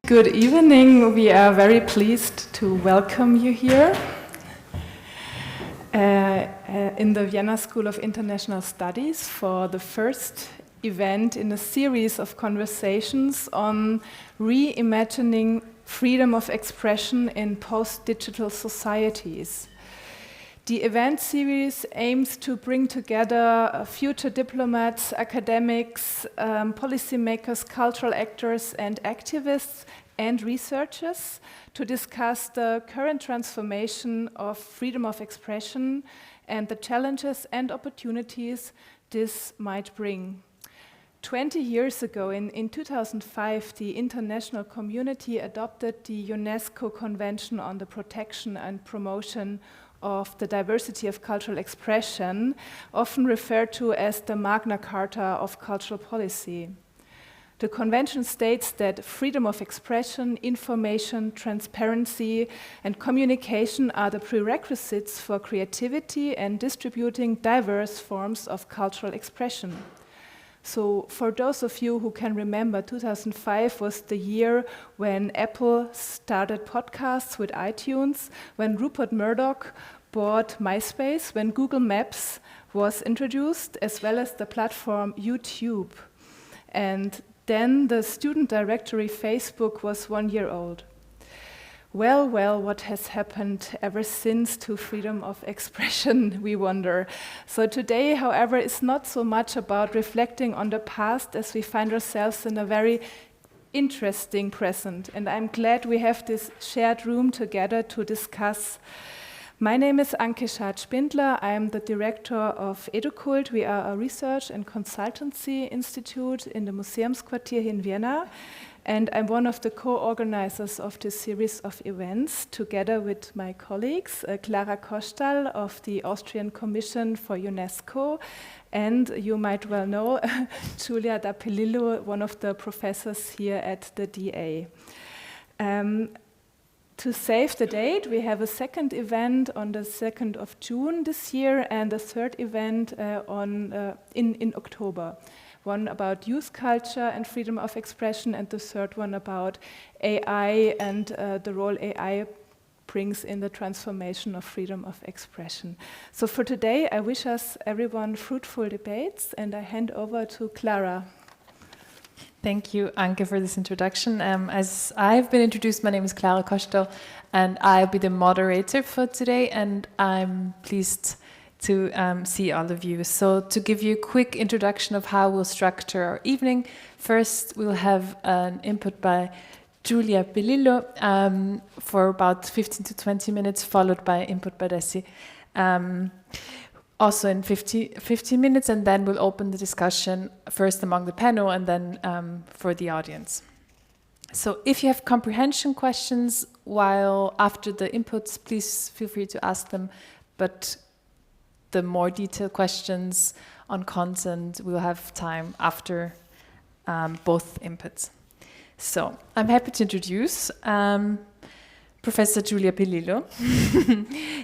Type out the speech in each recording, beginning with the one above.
Good evening. We are very pleased to welcome you here in the Vienna School of International Studies for the first event in a series of conversations on reimagining freedom of expression in post-digital societies. The event series aims to bring together future diplomats, academics, policymakers, cultural actors, and activists and researchers to discuss the current transformation of freedom of expression and the challenges and opportunities this might bring. 20 years ago, in 2005, the international community adopted the UNESCO Convention on the Protection and Promotion of the Diversity of Cultural Expression, often referred to as the Magna Carta of Cultural Policy. The convention states that freedom of expression, information, transparency, and communication are the prerequisites for creativity and distributing diverse forms of cultural expression. So for those of you who can remember, 2005 was the year when Apple started podcasts with iTunes, when Rupert Murdoch bought MySpace, when Google Maps was introduced, as well as the platform YouTube. And then the student directory Facebook was 1 year old. Well, what has happened ever since to freedom of expression, we wonder. So today, however, is not so much about reflecting on the past as we find ourselves in a very interesting present. And I'm glad we have this shared room together to discuss. My name is Anke Schad-Spindler. I am the director of EduCult. We are a research and consultancy institute in the Museumsquartier here in Vienna. And I'm one of the co-organizers of this series of events, together with my colleagues, Clara Kostal of the Austrian Commission for UNESCO, and you might well know, Giulia Pelillo, one of the professors here at the DA. To save the date, we have a second event on the 2nd of June this year, and a third event in October. One about youth culture and freedom of expression, and the third one about AI and the role AI brings in the transformation of freedom of expression. So for today, I wish us everyone fruitful debates, and I hand over to Clara. Thank you, Anke, for this introduction. As I've been introduced, my name is Clara Kostal, and I'll be the moderator for today, and I'm pleased to see all of you. So to give you a quick introduction of how we'll structure our evening, first we'll have an input by Giulia Pelillo for about 15 to 20 minutes, followed by input by Dessy. Also in 15 minutes, and then we'll open the discussion first among the panel and then for the audience. So if you have comprehension questions while after the inputs, please feel free to ask them, but the more detailed questions on content, we'll have time after both inputs. So I'm happy to introduce Professor Giulia Pelillo.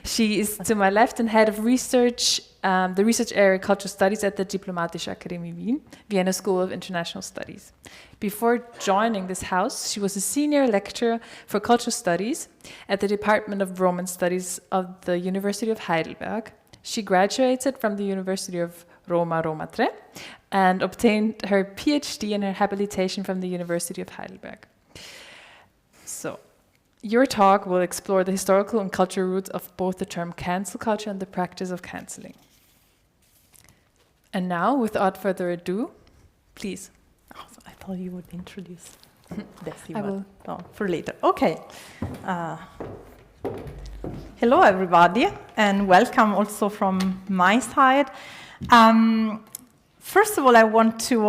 She is to my left and head of research, the research area Cultural Studies at the Diplomatische Akademie Wien, Vienna School of International Studies. Before joining this house, she was a senior lecturer for cultural studies at the Department of Roman Studies of the University of Heidelberg. She graduated from the University of Roma III and obtained her PhD and her habilitation from the University of Heidelberg. So, your talk will explore the historical and cultural roots of both the term cancel culture and the practice of canceling. And now, without further ado, please. Oh, so I thought you would introduce Dessy. I will. Oh, for later. Okay. Hello, everybody, and welcome also from my side. First of all, I want to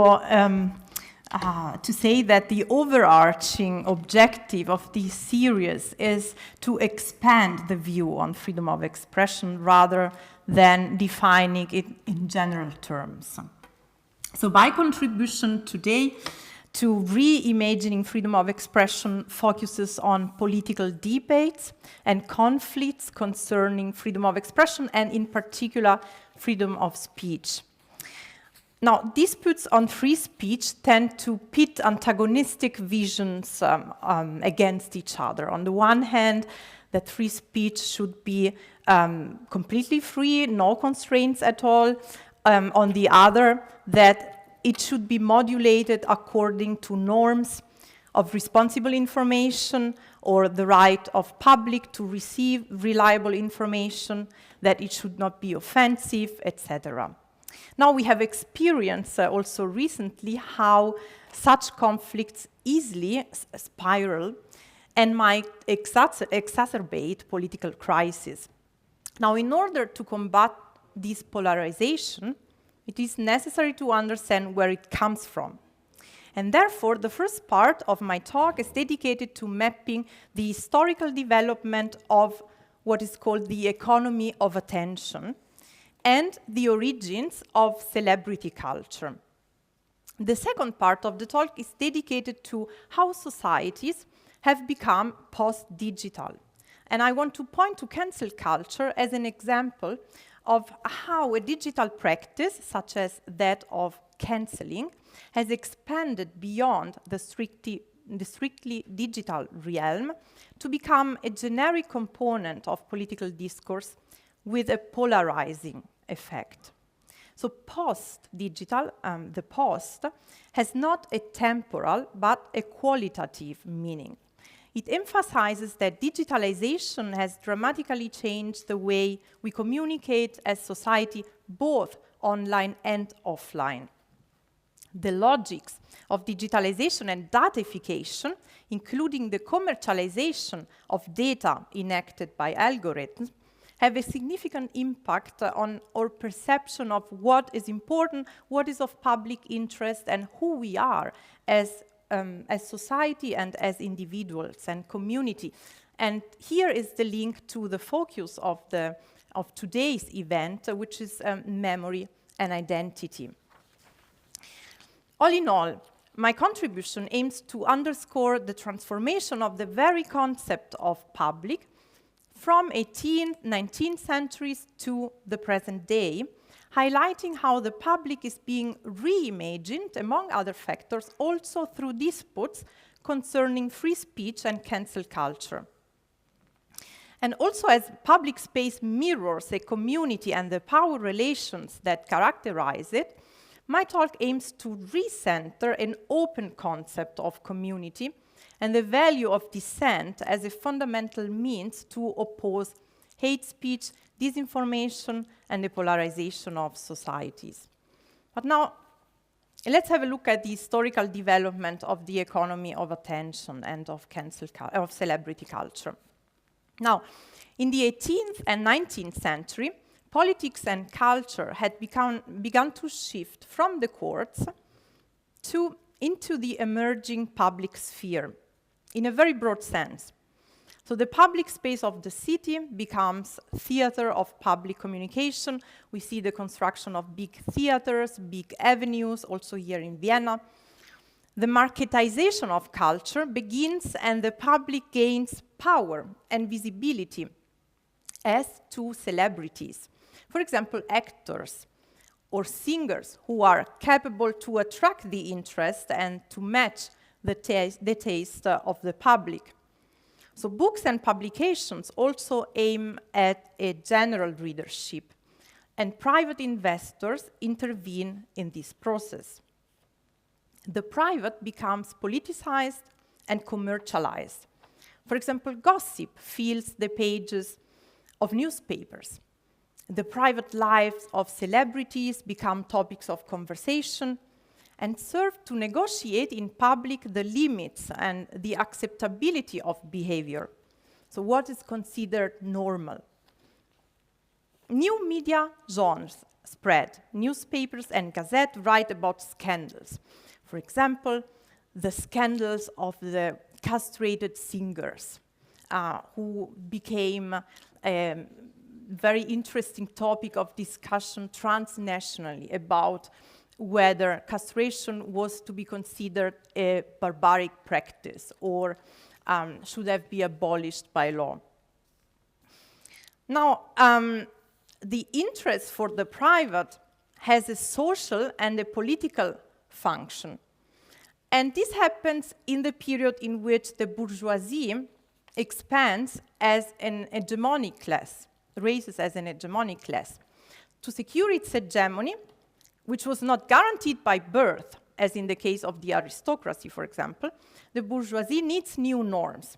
say that the overarching objective of this series is to expand the view on freedom of expression rather than defining it in general terms. So my contribution today to reimagining freedom of expression focuses on political debates and conflicts concerning freedom of expression, and in particular, freedom of speech. Now, disputes on free speech tend to pit antagonistic visions against each other. On the one hand, that free speech should be completely free, no constraints at all. On the other, that it should be modulated according to norms of responsible information or the right of public to receive reliable information, that it should not be offensive, etc. Now we have experienced also recently how such conflicts easily spiral and might exacerbate political crises. Now, in order to combat this polarization, it is necessary to understand where it comes from. And therefore, the first part of my talk is dedicated to mapping the historical development of what is called the economy of attention and the origins of celebrity culture. The second part of the talk is dedicated to how societies have become post-digital. And I want to point to cancel culture as an example of how a digital practice, such as that of canceling, has expanded beyond the strictly digital realm to become a generic component of political discourse with a polarizing effect. So post-digital, the post, has not a temporal but a qualitative meaning. It emphasizes that digitalization has dramatically changed the way we communicate as society, both online and offline. The logics of digitalization and datification, including the commercialization of data enacted by algorithms, have a significant impact on our perception of what is important, what is of public interest, and who we are as society and as individuals and community. And here is the link to the focus of today's event, which is memory and identity. All in all, my contribution aims to underscore the transformation of the very concept of public from 18th, 19th centuries to the present day, highlighting how the public is being reimagined, among other factors, also through disputes concerning free speech and cancel culture. And also, as public space mirrors a community and the power relations that characterize it, my talk aims to recenter an open concept of community and the value of dissent as a fundamental means to oppose hate speech, disinformation, and the polarization of societies. But now, let's have a look at the historical development of the economy of attention and of celebrity culture. Now, in the 18th and 19th century, politics and culture had begun to shift from the courts into the emerging public sphere, in a very broad sense. So the public space of the city becomes theater of public communication. We see the construction of big theaters, big avenues, also here in Vienna. The marketization of culture begins and the public gains power and visibility as to celebrities. For example, actors or singers who are capable to attract the interest and to match the taste of the public. So books and publications also aim at a general readership, and private investors intervene in this process. The private becomes politicized and commercialized. For example, gossip fills the pages of newspapers. The private lives of celebrities become topics of conversation and serve to negotiate in public the limits and the acceptability of behavior. So what is considered normal? New media genres spread. Newspapers and gazettes write about scandals. For example, the scandals of the castrated singers who became a very interesting topic of discussion transnationally about whether castration was to be considered a barbaric practice or should have been abolished by law. Now, the interest for the private has a social and a political function. And this happens in the period in which the bourgeoisie expands as an hegemonic class, raises as an hegemonic class. To secure its hegemony, which was not guaranteed by birth, as in the case of the aristocracy, for example, the bourgeoisie needs new norms.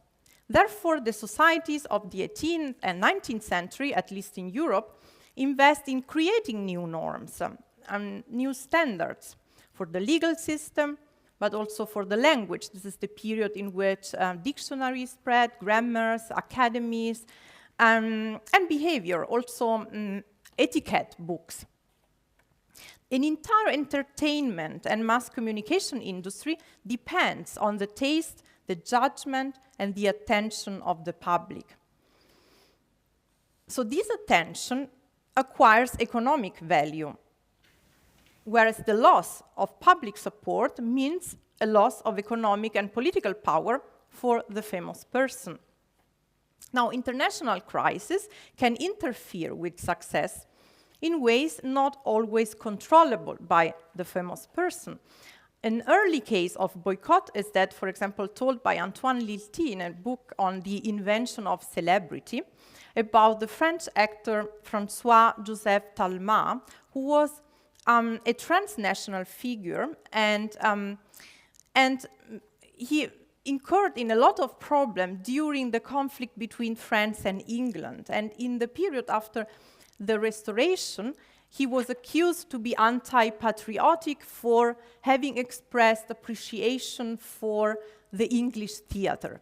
Therefore, the societies of the 18th and 19th century, at least in Europe, invest in creating new norms and new standards for the legal system, but also for the language. This is the period in which dictionaries spread, grammars, academies, and behavior, also etiquette books. An entire entertainment and mass communication industry depends on the taste, the judgment, and the attention of the public. So this attention acquires economic value, whereas the loss of public support means a loss of economic and political power for the famous person. Now, international crises can interfere with success in ways not always controllable by the famous person. An early case of boycott is that, for example, told by Antoine Lilti in a book on the invention of celebrity about the French actor François-Joseph Talma, who was a transnational figure, and he incurred in a lot of problems during the conflict between France and England. And in the period after the Restoration, he was accused to be anti-patriotic for having expressed appreciation for the English theater.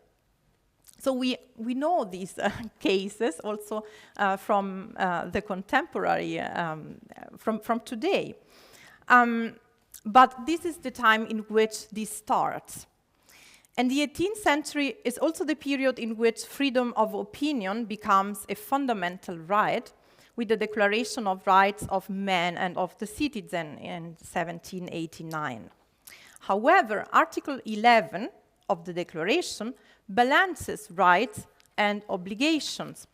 So we know these cases also from the contemporary, from today. But this is the time in which this starts. And the 18th century is also the period in which freedom of opinion becomes a fundamental right, with the Declaration of Rights of Man and of the Citizen in 1789. However, Article 11 of the Declaration balances rights and obligations.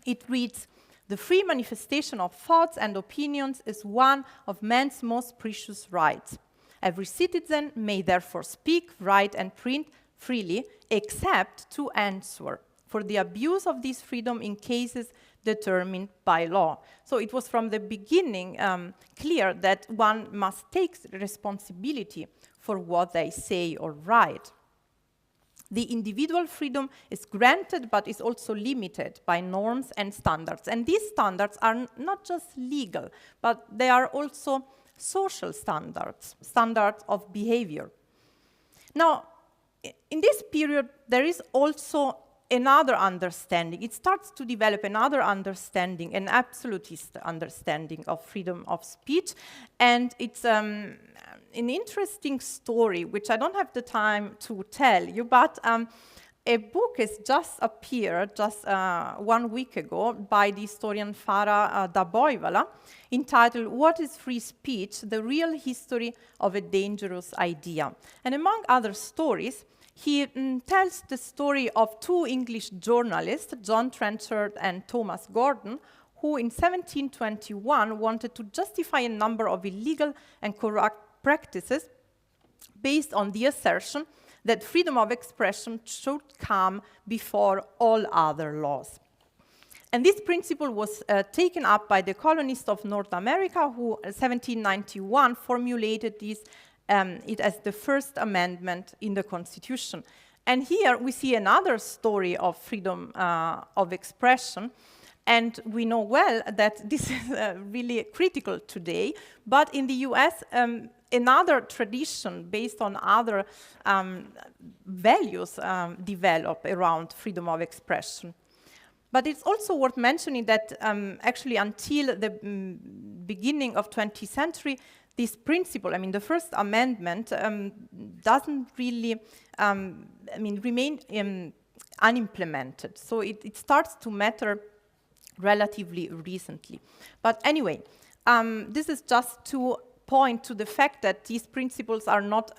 It reads, "The free manifestation of thoughts and opinions is one of man's most precious rights. Every citizen may therefore speak, write, and print freely, except to answer for the abuse of this freedom in cases determined by law." So it was from the beginning clear that one must take responsibility for what they say or write. The individual freedom is granted, but is also limited by norms and standards. And these standards are not just legal, but they are also social standards, standards of behavior. Now, in this period, there is also another understanding. It starts to develop another understanding, an absolutist understanding of freedom of speech. And it's an interesting story, which I don't have the time to tell you, but a book has just appeared just 1 week ago by the historian Farah Daboivala, entitled "What is Free Speech? The Real History of a Dangerous Idea." And among other stories, he tells the story of two English journalists, John Trenchard and Thomas Gordon, who in 1721 wanted to justify a number of illegal and corrupt practices based on the assertion that freedom of expression should come before all other laws. And this principle was taken up by the colonists of North America, who in 1791 formulated it as the First Amendment in the Constitution. And here we see another story of freedom of expression. And we know well that this is really critical today. But in the US, another tradition based on other values develop around freedom of expression. But it's also worth mentioning that actually until the beginning of 20th century, this principle, I mean, the First Amendment doesn't really, remain unimplemented. So it starts to matter relatively recently. But anyway, this is just to point to the fact that these principles are not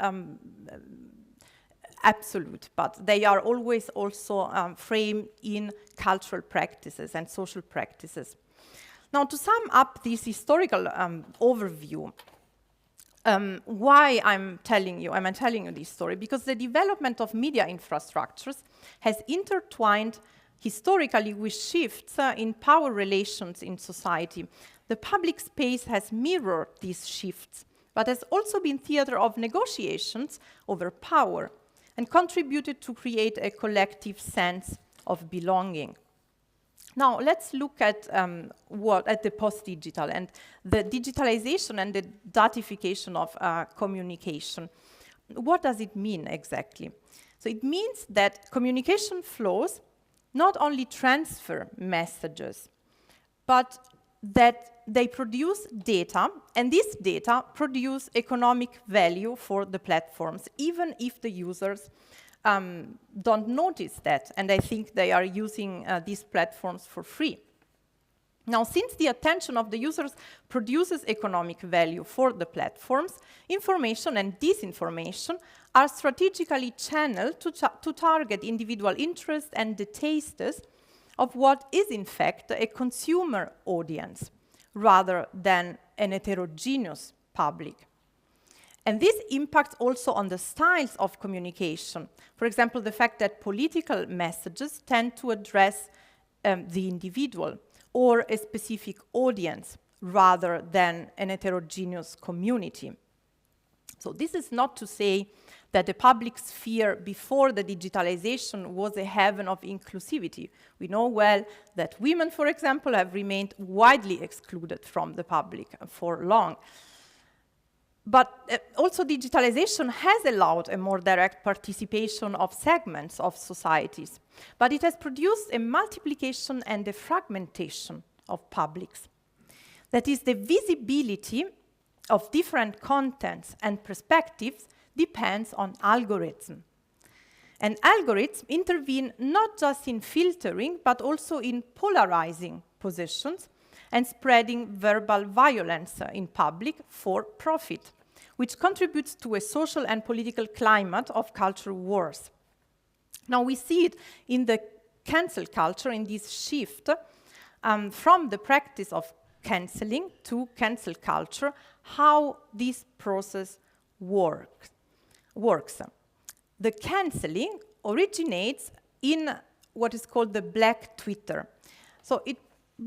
absolute, but they are always also framed in cultural practices and social practices. Now, to sum up this historical overview, why I'm telling you this story? Because the development of media infrastructures has intertwined historically with shifts in power relations in society. The public space has mirrored these shifts, but has also been theater of negotiations over power and contributed to create a collective sense of belonging. Now, let's look at the post-digital and the digitalization and the datification of communication. What does it mean exactly? So it means that communication flows not only transfer messages, but that they produce data, and this data produce economic value for the platforms, even if the users don't notice that, and I think they are using these platforms for free. Now, since the attention of the users produces economic value for the platforms, information and disinformation are strategically channeled to target individual interests and the tastes of what is in fact a consumer audience, rather than an heterogeneous public. And this impacts also on the styles of communication. For example, the fact that political messages tend to address the individual or a specific audience rather than an heterogeneous community. So this is not to say that the public sphere before the digitalization was a heaven of inclusivity. We know well that women, for example, have remained widely excluded from the public for long. But also digitalization has allowed a more direct participation of segments of societies, but it has produced a multiplication and a fragmentation of publics. That is, the visibility of different contents and perspectives depends on algorithm. And algorithms intervene not just in filtering, but also in polarizing positions and spreading verbal violence in public for profit, which contributes to a social and political climate of culture wars. Now we see it in the cancel culture, in this shift from the practice of canceling to cancel culture, how this process works. The canceling originates in what is called the Black Twitter. So it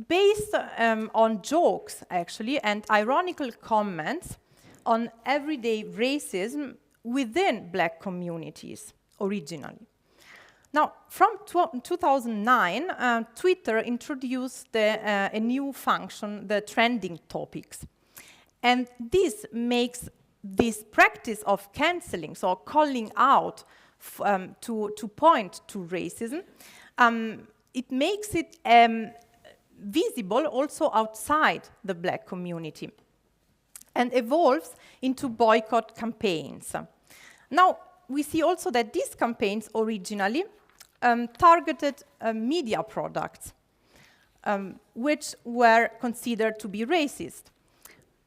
based on jokes, actually, and ironical comments on everyday racism within Black communities originally. Now, from 2009, Twitter introduced a new function, the trending topics. And this makes this practice of canceling, so calling out to point to racism, it makes it visible also outside the Black community and evolves into boycott campaigns. Now, we see also that these campaigns originally targeted media products, which were considered to be racist.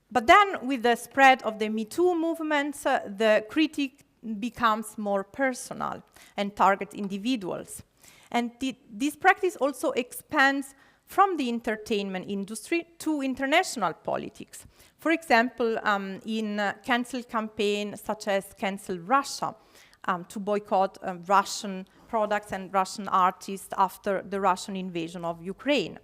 But then, with the spread of the Me Too movements, the critique becomes more personal and targets individuals. And this practice also expands from the entertainment industry to international politics. For example, in cancel campaigns such as Cancel Russia, to boycott Russian products and Russian artists after the Russian invasion of Ukraine.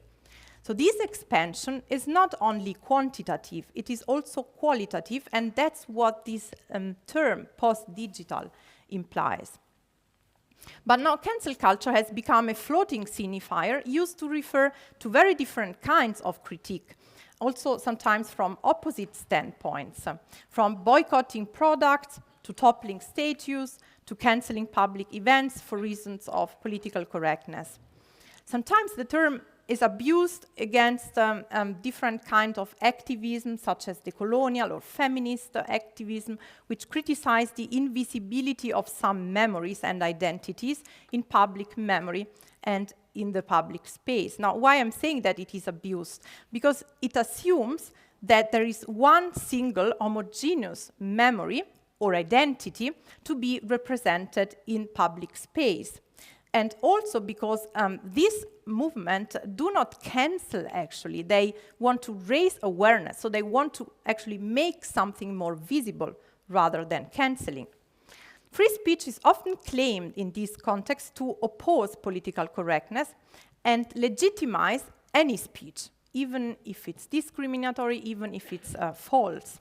So this expansion is not only quantitative, it is also qualitative, and that's what this term, post-digital, implies. But now cancel culture has become a floating signifier used to refer to very different kinds of critique, also sometimes from opposite standpoints, from boycotting products to toppling statues to canceling public events for reasons of political correctness. Sometimes the term is abused against different kinds of activism, such as decolonial or feminist activism, which criticize the invisibility of some memories and identities in public memory and in the public space. Now, why I'm saying that it is abused? Because it assumes that there is one single homogeneous memory or identity to be represented in public space. And also because this movement do not cancel, actually. They want to raise awareness, so they want to actually make something more visible rather than canceling. Free speech is often claimed in this context to oppose political correctness and legitimize any speech, even if it's discriminatory, even if it's false.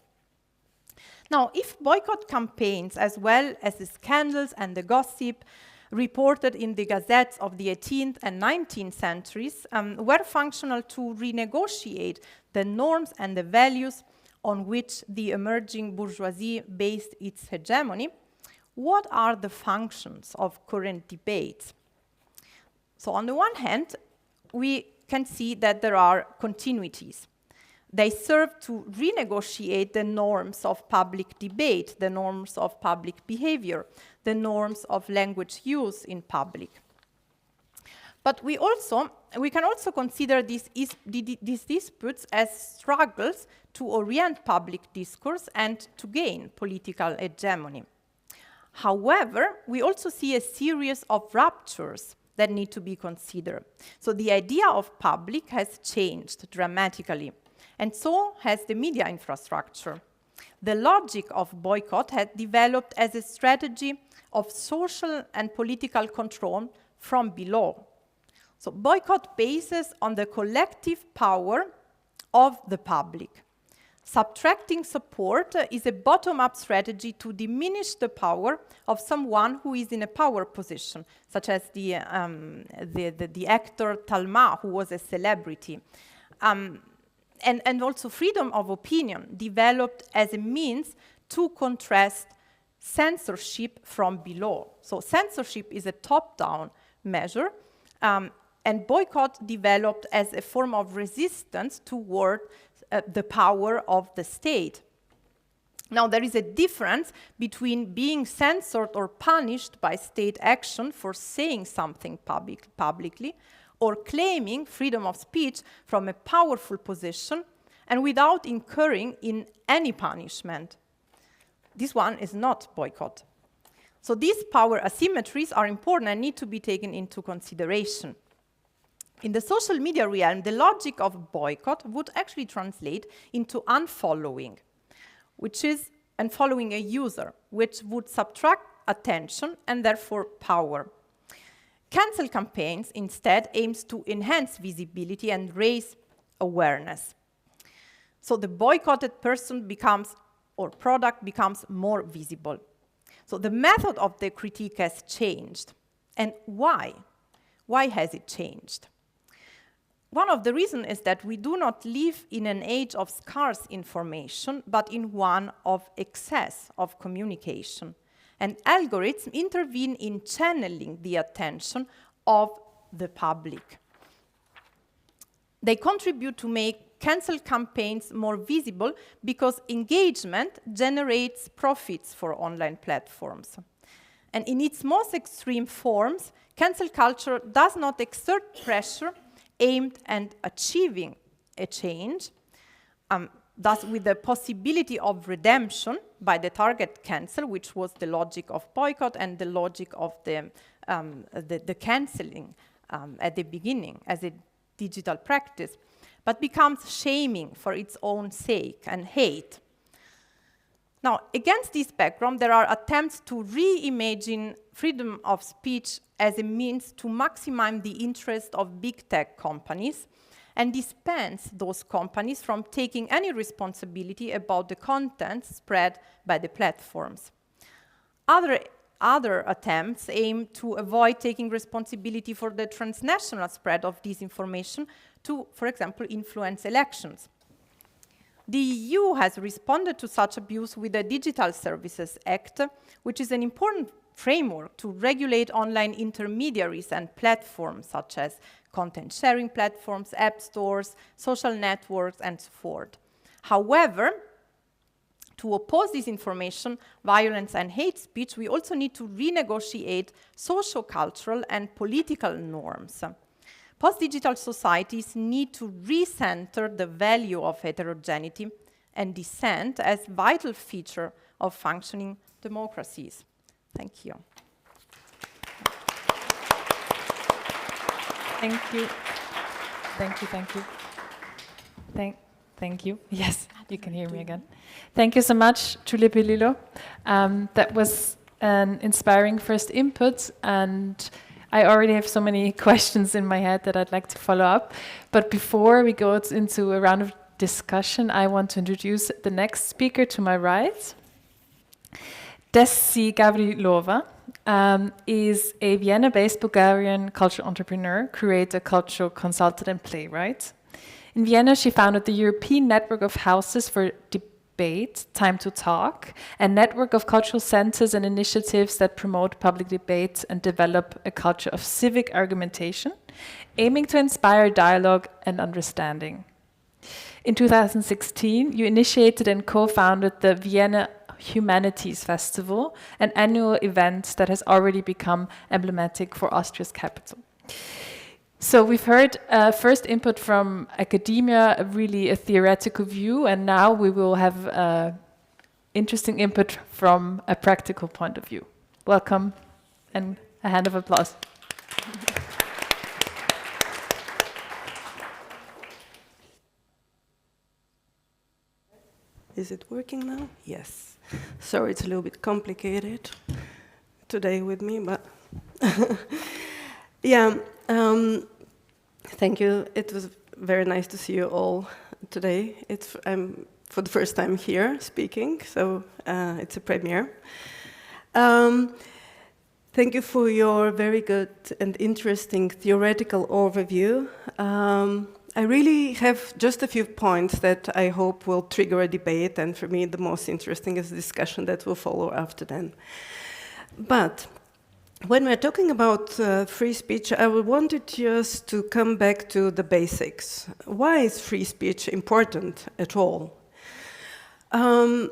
Now, if boycott campaigns, as well as the scandals and the gossip reported in the gazettes of the 18th and 19th centuries, were functional to renegotiate the norms and the values on which the emerging bourgeoisie based its hegemony, what are the functions of current debates? So on the one hand, we can see that there are continuities. They serve to renegotiate the norms of public debate, the norms of public behavior, the norms of language use in public. But we can also consider these disputes as struggles to orient public discourse and to gain political hegemony. However, we also see a series of ruptures that need to be considered. So the idea of public has changed dramatically, and so has the media infrastructure. The logic of boycott has developed as a strategy of social and political control from below. So boycott bases on the collective power of the public. Subtracting support is a bottom-up strategy to diminish the power of someone who is in a power position, such as the actor Talma, who was a celebrity. And also freedom of opinion developed as a means to contrast censorship from below. So censorship is a top-down measure, and boycott developed as a form of resistance toward the power of the state. Now, there is a difference between being censored or punished by state action for saying something publicly, or claiming freedom of speech from a powerful position and without incurring in any punishment. This one is not boycott. So these power asymmetries are important and need to be taken into consideration. In the social media realm, the logic of boycott would actually translate into unfollowing, and following a user, which would subtract attention and therefore power. Cancel campaigns instead aims to enhance visibility and raise awareness. So the boycotted person or product becomes more visible. So the method of the critique has changed. And why? Why has it changed? One of the reasons is that we do not live in an age of scarce information, but in one of excess of communication. And algorithms intervene in channeling the attention of the public. They contribute to make cancel campaigns more visible because engagement generates profits for online platforms. And in its most extreme forms, cancel culture does not exert pressure aimed at achieving a change, thus with the possibility of redemption by the target cancel, which was the logic of boycott and the logic of the canceling at the beginning as a digital practice, but becomes shaming for its own sake and hate. Now, against this background, there are attempts to reimagine freedom of speech as a means to maximize the interest of big tech companies and dispense those companies from taking any responsibility about the content spread by the platforms. Other attempts aim to avoid taking responsibility for the transnational spread of disinformation to, for example, influence elections. The EU has responded to such abuse with the Digital Services Act, which is an important framework to regulate online intermediaries and platforms such as content sharing platforms, app stores, social networks, and so forth. However, to oppose disinformation, violence, and hate speech, we also need to renegotiate socio-cultural and political norms. Post-digital societies need to recenter the value of heterogeneity and dissent as vital feature of functioning democracies. Thank you. Thank you. Thank you, thank you. Thank you. Yes, you can hear me again. Thank you so much, Giulia Pelillo. That was an inspiring first input, and I already have so many questions in my head that I'd like to follow up. But before we go into a round of discussion, I want to introduce the next speaker to my right. Dessy Gavrilova is a Vienna-based Bulgarian cultural entrepreneur, curator, cultural consultant, and playwright. In Vienna, she founded the European Network of Houses for Debate, Time to Talk, a network of cultural centers and initiatives that promote public debate and develop a culture of civic argumentation, aiming to inspire dialogue and understanding. In 2016, you initiated and co-founded the Vienna Humanities Festival, an annual event that has already become emblematic for Austria's capital. So we've heard first input from academia, really a theoretical view, and now we will have interesting input from a practical point of view. Welcome, and a hand of applause. Is it working now? Yes. Sorry, it's a little bit complicated today with me, but yeah. Thank you. It was very nice to see you all today. I'm for the first time here speaking, so it's a premiere. Thank you for your very good and interesting theoretical overview. I really have just a few points that I hope will trigger a debate, and for me the most interesting is the discussion that will follow after then. But when we're talking about free speech, I wanted just to come back to the basics. Why is free speech important at all? And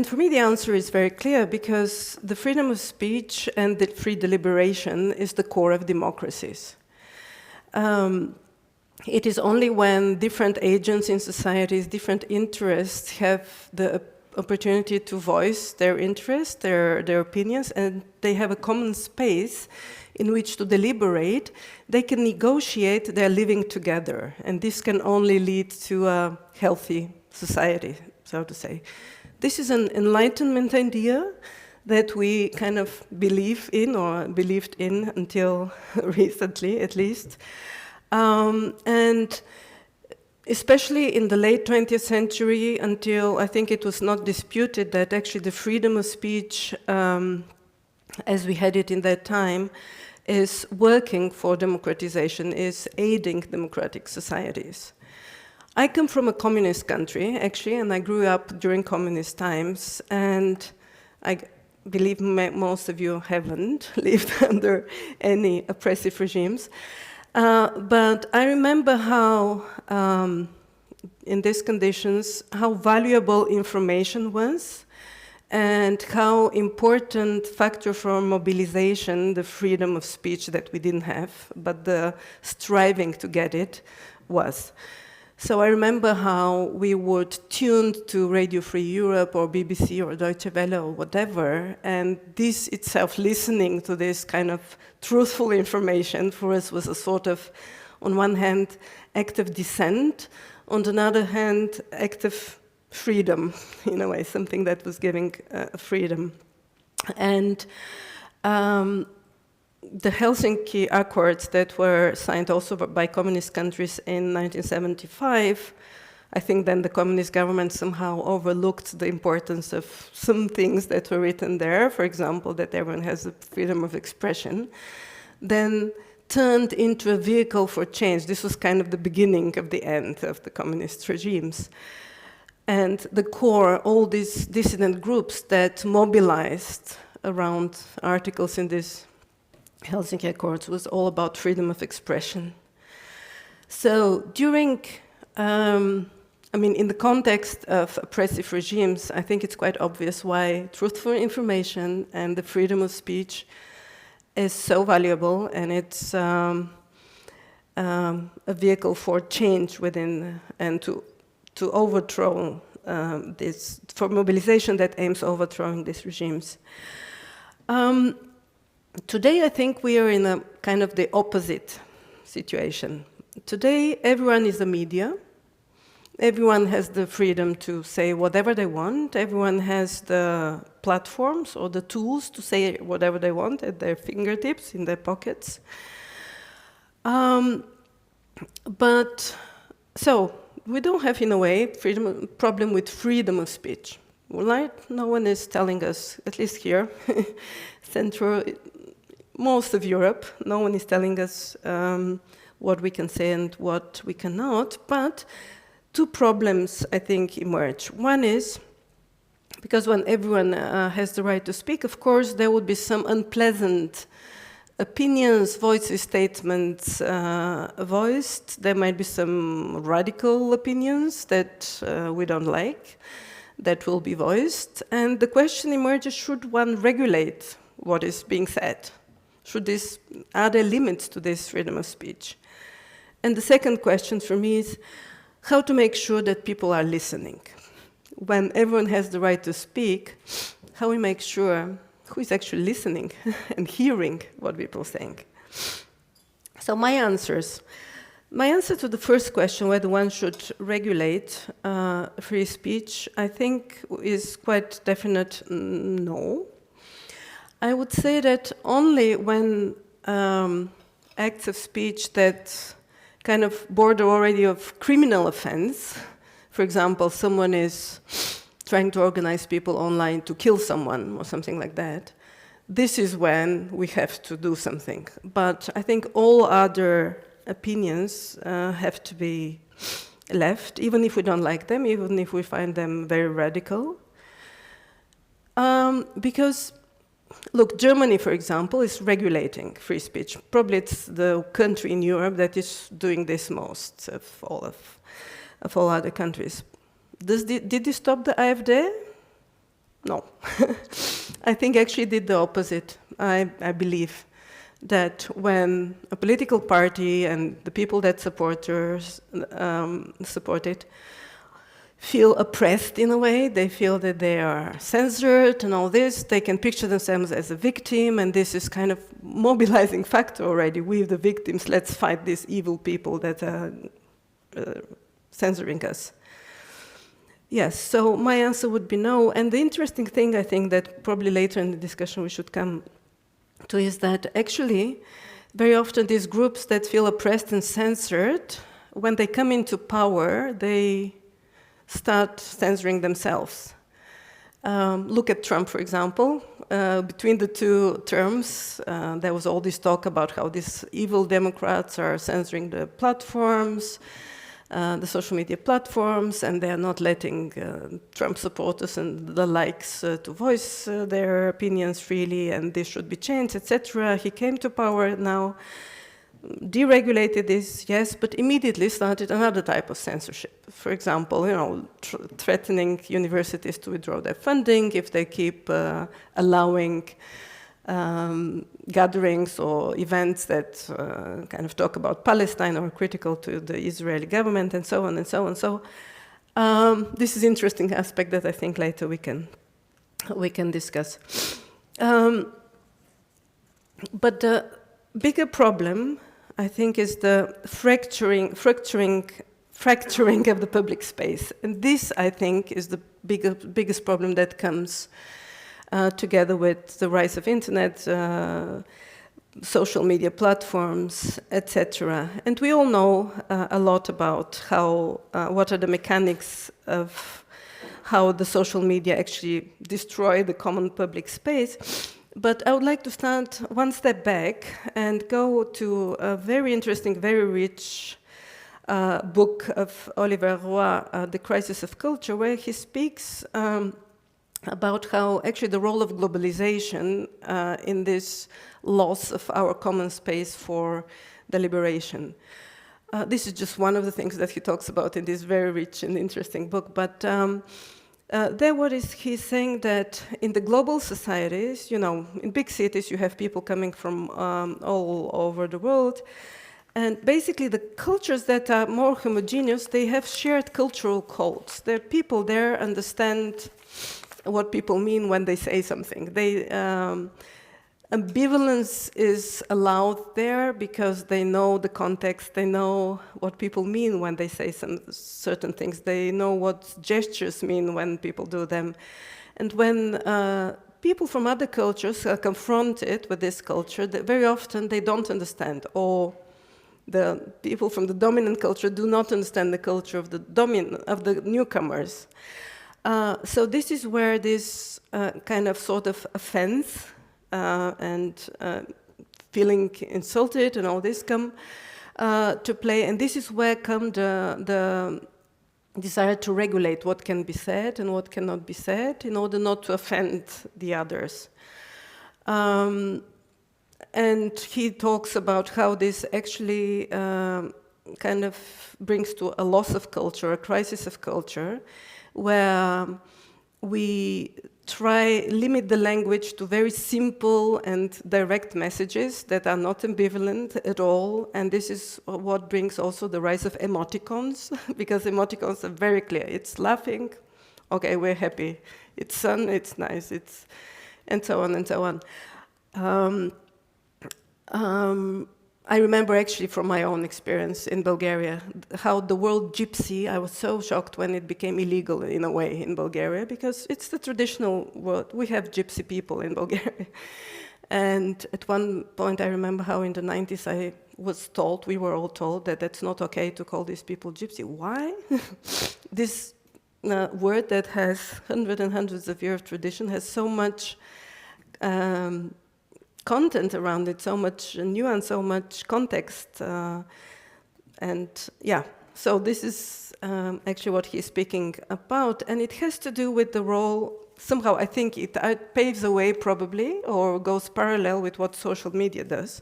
for me the answer is very clear, because the freedom of speech and the free deliberation is the core of democracies. It is only when different agents in societies, different interests have the opportunity to voice their interests, their opinions, and they have a common space in which to deliberate, they can negotiate their living together. And this can only lead to a healthy society, so to say. This is an Enlightenment idea that we kind of believe in, or believed in until recently, at least. And especially in the late 20th century, until I think it was not disputed that actually the freedom of speech, as we had it in that time, is working for democratization, is aiding democratic societies. I come from a communist country, actually, and I grew up during communist times, and I believe most of you haven't lived under any oppressive regimes. But I remember how, in these conditions, how valuable information was, and how important factor for mobilization, the freedom of speech that we didn't have, but the striving to get it was. So I remember how we would tune to Radio Free Europe or BBC or Deutsche Welle or whatever, and this itself, listening to this kind of truthful information for us was a sort of, on one hand, act of dissent, on the other hand, act of freedom, in a way, something that was giving freedom. And the Helsinki Accords that were signed also by communist countries in 1975, I think then the communist government somehow overlooked the importance of some things that were written there, for example, that everyone has the freedom of expression, then turned into a vehicle for change. This was kind of the beginning of the end of the communist regimes. And the core, all these dissident groups that mobilized around articles in this Helsinki Accords was all about freedom of expression. So during, in the context of oppressive regimes, I think it's quite obvious why truthful information and the freedom of speech is so valuable, and it's a vehicle for change within, and to overthrow this, for mobilization that aims overthrowing these regimes. Today, I think we are in a kind of the opposite situation. Today, everyone is a media. Everyone has the freedom to say whatever they want. Everyone has the platforms or the tools to say whatever they want at their fingertips, in their pockets. But so we don't have, in a way, problem with freedom of speech, right? No one is telling us, at least here, most of Europe, no one is telling us what we can say and what we cannot. But two problems, I think, emerge. One is, because when everyone has the right to speak, of course, there would be some unpleasant opinions, voices, statements voiced. There might be some radical opinions that we don't like that will be voiced. And the question emerges, should one regulate what is being said? Are there limits to this freedom of speech? And the second question for me is how to make sure that people are listening. When everyone has the right to speak, how we make sure who is actually listening and hearing what people are saying. So my answer to the first question, whether one should regulate free speech, I think is quite definite no. I would say that only when acts of speech that kind of border already of criminal offense, for example, someone is trying to organize people online to kill someone or something like that, this is when we have to do something. But I think all other opinions have to be left, even if we don't like them, even if we find them very radical. Because, look, Germany, for example, is regulating free speech. Probably it's the country in Europe that is doing this most of all other countries. Did they stop the AfD? No. I think actually did the opposite. I believe that when a political party and the people that support it feel oppressed in a way, they feel that they are censored and all this, they can picture themselves as a victim, and this is kind of mobilizing factor already. We, the victims, let's fight these evil people that are censoring us. Yes, so my answer would be no. And the interesting thing, I think, that probably later in the discussion we should come to is that actually, very often these groups that feel oppressed and censored, when they come into power, they start censoring themselves. Look at Trump, for example. Between the two terms, there was all this talk about how these evil Democrats are censoring the platforms, the social media platforms, and they are not letting Trump supporters and the likes to voice their opinions freely, and this should be changed, etc. He came to power now, deregulated this, yes, but immediately started another type of censorship. For example, threatening universities to withdraw their funding if they keep allowing gatherings or events that kind of talk about Palestine or are critical to the Israeli government, and so on and so on. So this is an interesting aspect that I think later we can discuss. But the bigger problem, I think, is the fracturing of the public space. And this, I think, is the biggest problem that comes together with the rise of internet, social media platforms, etc. And we all know a lot about what are the mechanics of how the social media actually destroy the common public space. But I would like to start one step back and go to a very interesting, very rich book of Oliver Roy, The Crisis of Culture, where he speaks about how actually the role of globalization in this loss of our common space for deliberation. This is just one of the things that he talks about in this very rich and interesting book, but he's saying that in the global societies, in big cities you have people coming from all over the world, and basically the cultures that are more homogeneous, they have shared cultural codes. There are people there understand what people mean when they say something. ambivalence is allowed there because they know the context, they know what people mean when they say some certain things, they know what gestures mean when people do them. And when people from other cultures are confronted with this culture, very often they don't understand, or the people from the dominant culture do not understand the culture of the newcomers. So this is where this kind of sort of offense and feeling insulted and all this come to play, and this is where come the desire to regulate what can be said and what cannot be said in order not to offend the others. And he talks about how this actually kind of brings to a loss of culture, a crisis of culture, where we limit the language to very simple and direct messages that are not ambivalent at all. And this is what brings also the rise of emoticons, because emoticons are very clear. It's laughing, okay, we're happy. It's sun, it's nice, it's, and so on and so on. I remember actually from my own experience in Bulgaria, how the word gypsy, I was so shocked when it became illegal in a way in Bulgaria, because it's the traditional word. We have gypsy people in Bulgaria. And at one point I remember how in the 90s we were all told that that's not okay to call these people gypsy. Why? This word that has hundreds and hundreds of years of tradition has so much content around it, so much nuance, so much context, and yeah, so this is actually what he's speaking about, and it has to do with the role, somehow I think it paves the way probably, or goes parallel with what social media does.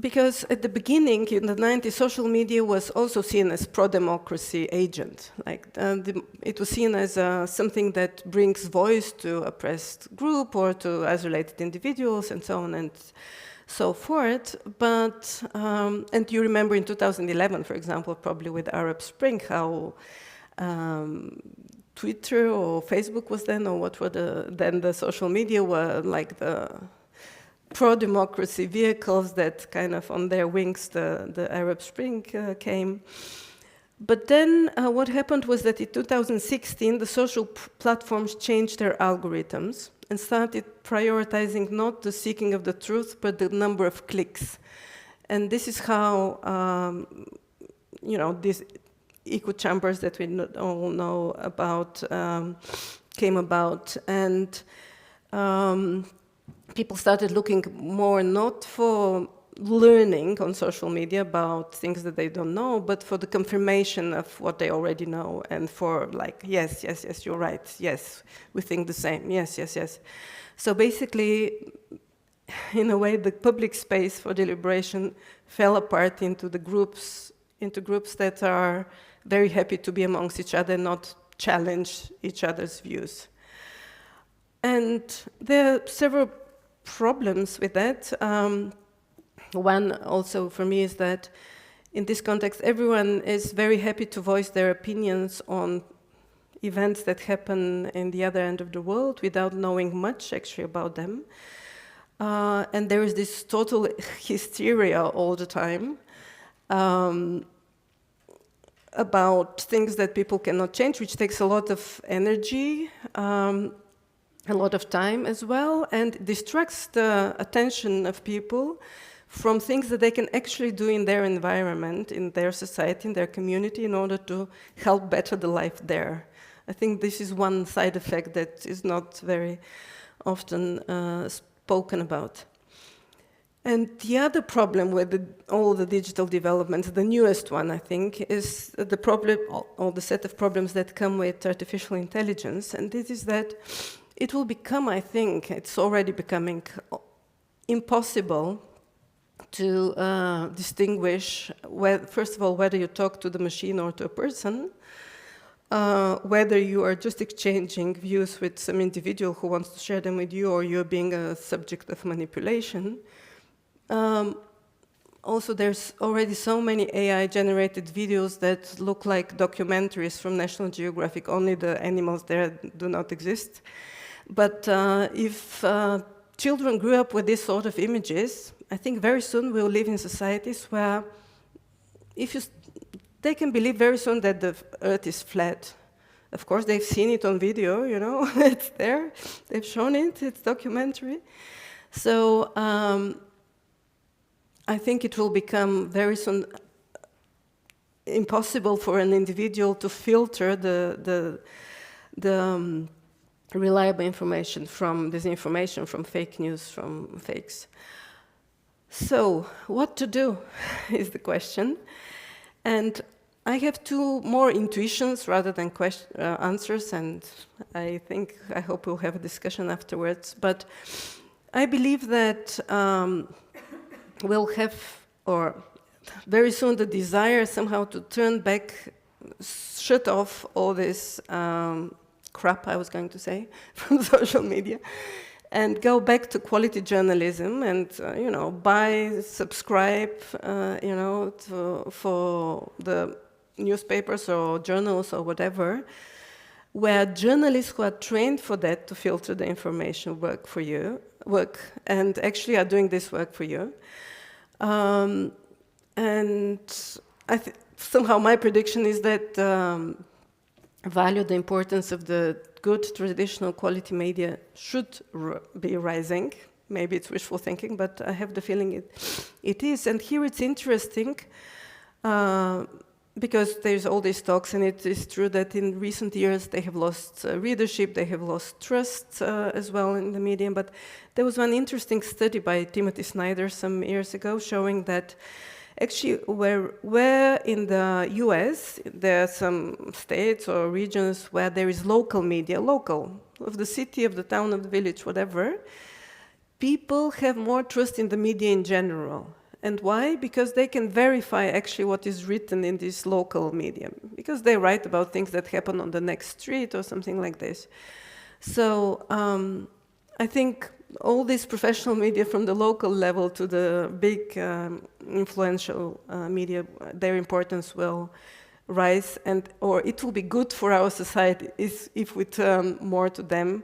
Because at the beginning, in the 90s, social media was also seen as pro-democracy agent. Like it was seen as something that brings voice to oppressed group or to isolated individuals and so on and so forth. But, and you remember in 2011, for example, probably with Arab Spring, how Twitter or Facebook was then, or what were then the social media were like the pro-democracy vehicles that kind of on their wings the Arab Spring came. But then what happened was that in 2016 the social platforms changed their algorithms and started prioritizing not the seeking of the truth but the number of clicks. And this is how you know, these echo chambers that we all know about came about. And people started looking more not for learning on social media about things that they don't know, but for the confirmation of what they already know, and for like, yes, yes, yes, you're right, yes, we think the same, yes, yes, yes. So basically, in a way, the public space for deliberation fell apart into groups that are very happy to be amongst each other and not challenge each other's views. And there are several problems with that. One also for me is that in this context, everyone is very happy to voice their opinions on events that happen in the other end of the world without knowing much actually about them. And there is this total hysteria all the time about things that people cannot change, which takes a lot of energy, a lot of time as well, and distracts the attention of people from things that they can actually do in their environment, in their society, in their community, in order to help better the life there. I think this is one side effect that is not very often spoken about. And the other problem with all the digital developments, the newest one, I think, is the problem, or the set of problems that come with artificial intelligence, and this is that it will become, I think, it's already becoming impossible to distinguish, first of all, whether you talk to the machine or to a person, whether you are just exchanging views with some individual who wants to share them with you, or you're being a subject of manipulation. Also, there's already so many AI-generated videos that look like documentaries from National Geographic, only the animals there do not exist, But if children grew up with this sort of images, I think very soon we'll live in societies where they can believe very soon that the Earth is flat. Of course, they've seen it on video, you know, it's there. They've shown it, it's documentary. So I think it will become very soon impossible for an individual to filter the reliable information from disinformation, from fake news, from fakes. So, what to do is the question. And I have two more intuitions rather than answers, and I hope we'll have a discussion afterwards. But I believe that we'll have, or very soon, the desire somehow to turn back, shut off all this crap, I was going to say, from social media, and go back to quality journalism and, you know, subscribe, you know, for the newspapers or journals or whatever, where journalists who are trained for that to filter the information work and actually are doing this work for you. And somehow my prediction is that value the importance of the good traditional quality media should be rising. Maybe it's wishful thinking, but I have the feeling it is. And here it's interesting because there's all these talks, and it is true that in recent years they have lost readership, they have lost trust as well in the medium. But there was one interesting study by Timothy Snyder some years ago showing that actually, where in the US, there are some states or regions where there is local media, local, of the city, of the town, of the village, whatever, people have more trust in the media in general. And why? Because they can verify actually what is written in this local medium, because they write about things that happen on the next street or something like this. So I think all this professional media from the local level to the big influential media, their importance will rise, or it will be good for our society if we turn more to them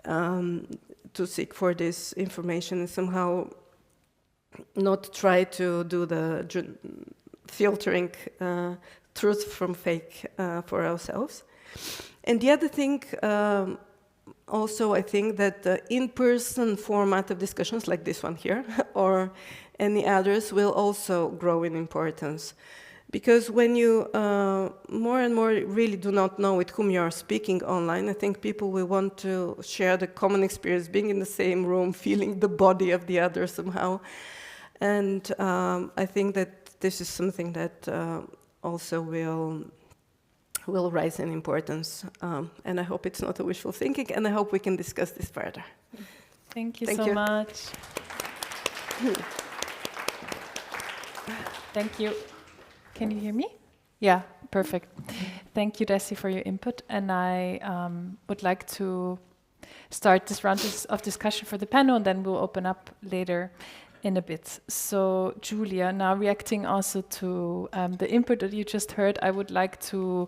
to seek for this information and somehow not try to do the filtering truth from fake for ourselves. And the other thing, also, I think that the in-person format of discussions like this one here or any others will also grow in importance. Because when you more and more really do not know with whom you are speaking online, I think people will want to share the common experience, being in the same room, feeling the body of the other somehow. And I think that this is something that also will rise in importance. And I hope it's not a wishful thinking, and I hope we can discuss this further. Thank you so much. Thank you. Can you hear me? Yeah, perfect. Thank you, Dessy, for your input. And I would like to start this round of discussion for the panel, and then we'll open up later in a bit. So, Giulia, now reacting also to the input that you just heard, I would like to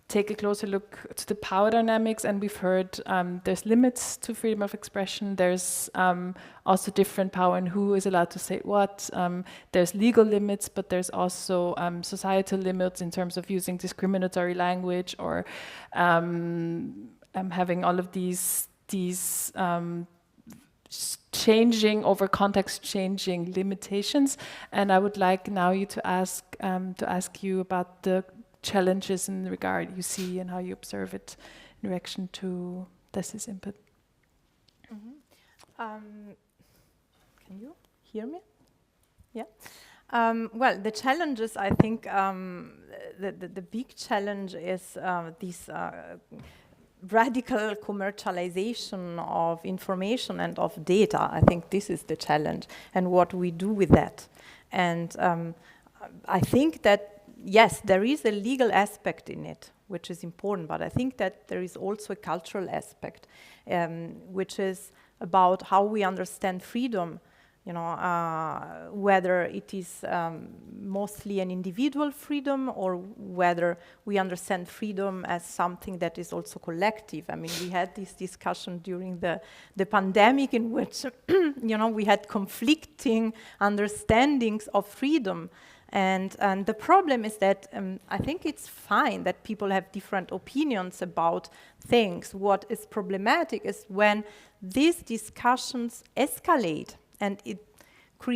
take a closer look to the power dynamics. And we've heard there's limits to freedom of expression. There's also different power and who is allowed to say what. There's legal limits, but there's also societal limits in terms of using discriminatory language or having all of these changing over context changing limitations. And I would like now you to ask you about the challenges in the regard you see and how you observe it in reaction to Dessy's input. Can you hear me? Yeah. Well, the challenges, I think, the big challenge is this radical commercialization of information and of data. I think this is the challenge, and what we do with that. And I think that, yes, there is a legal aspect in it, which is important, but I think that there is also a cultural aspect, which is about how we understand freedom, whether it is mostly an individual freedom or whether we understand freedom as something that is also collective. I mean, we had this discussion during the pandemic in which, we had conflicting understandings of freedom. And the problem is that I think it's fine that people have different opinions about things. What is problematic is when these discussions escalate and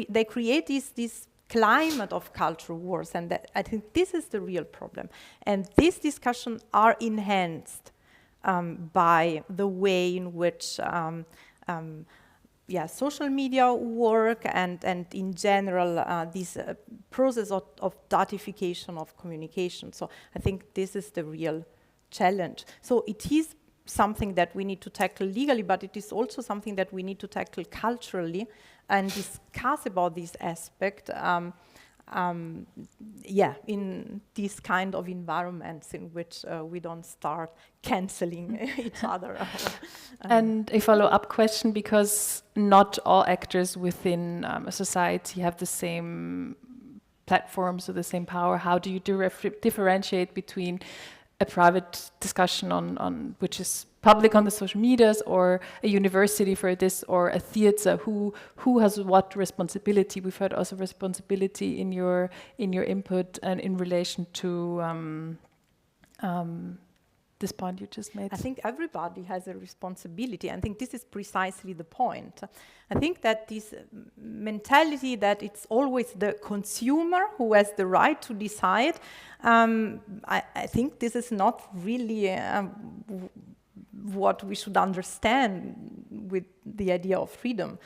they create this climate of cultural wars, and I think this is the real problem. And these discussions are enhanced by the way in which social media work and in general this process of datification of communication. So I think this is the real challenge. So it is something that we need to tackle legally, but it is also something that we need to tackle culturally and discuss about this aspect in these kind of environments in which we don't start canceling each other. And a follow-up question, because not all actors within a society have the same platforms or the same power. How do you differentiate between a private discussion on which is public on the social medias, or a university for this, or a theater? Who has what responsibility? We've heard also responsibility in your input and in relation to this point you just made. I think everybody has a responsibility. I think this is precisely the point. I think that this mentality that it's always the consumer who has the right to decide, I think this is not really what we should understand with the idea of freedom.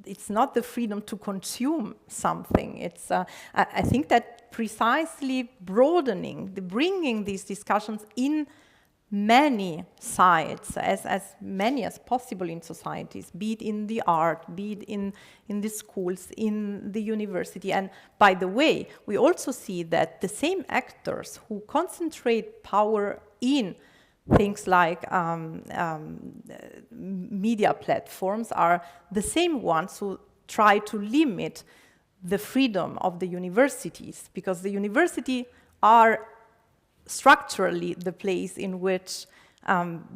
It's not the freedom to consume something. It's I think that precisely bringing these discussions in many sides, as many as possible in societies, be it in the art, be it in the schools, in the university. And by the way, we also see that the same actors who concentrate power in things like media platforms are the same ones who try to limit the freedom of the universities, because the university are structurally the place in which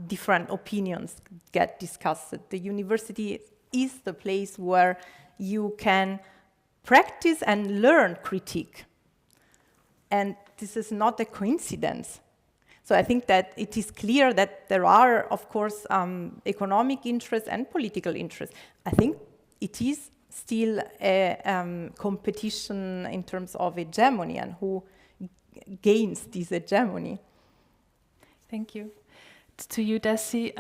different opinions get discussed. The university is the place where you can practice and learn critique. And this is not a coincidence. So I think that it is clear that there are, of course, economic interests and political interests. I think it is still a competition in terms of hegemony and who gains this hegemony. Thank you. To you, Dessy,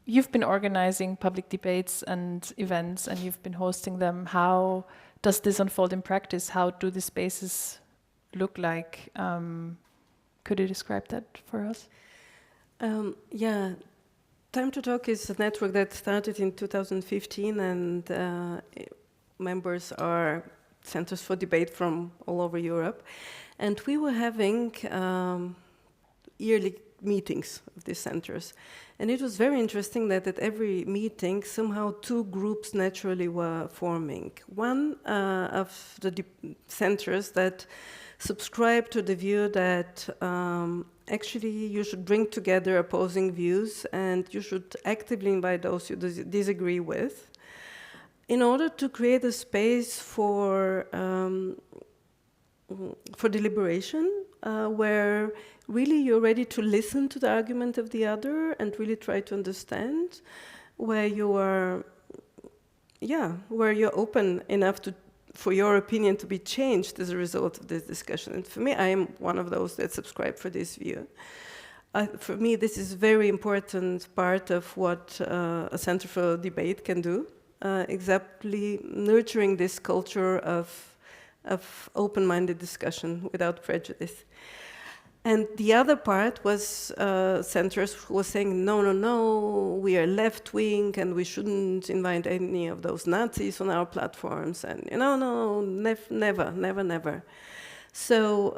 you've been organizing public debates and events, and you've been hosting them. How does this unfold in practice? How do the spaces look like? Could you describe that for us? Time to Talk is a network that started in 2015, and members are centers for debate from all over Europe. And we were having yearly meetings of these centers. And it was very interesting that at every meeting, somehow two groups naturally were forming. One of the centers that subscribe to the view that actually you should bring together opposing views and you should actively invite those you disagree with in order to create a space for deliberation where really you're ready to listen to the argument of the other and really try to understand, where you are, where you're open enough for your opinion to be changed as a result of this discussion. And for me, I am one of those that subscribe for this view. For me, this is a very important part of what a Center for Debate can do, exactly nurturing this culture of open-minded discussion without prejudice. And the other part was centers who were saying, no, we are left-wing and we shouldn't invite any of those Nazis on our platforms. And, no, never. So,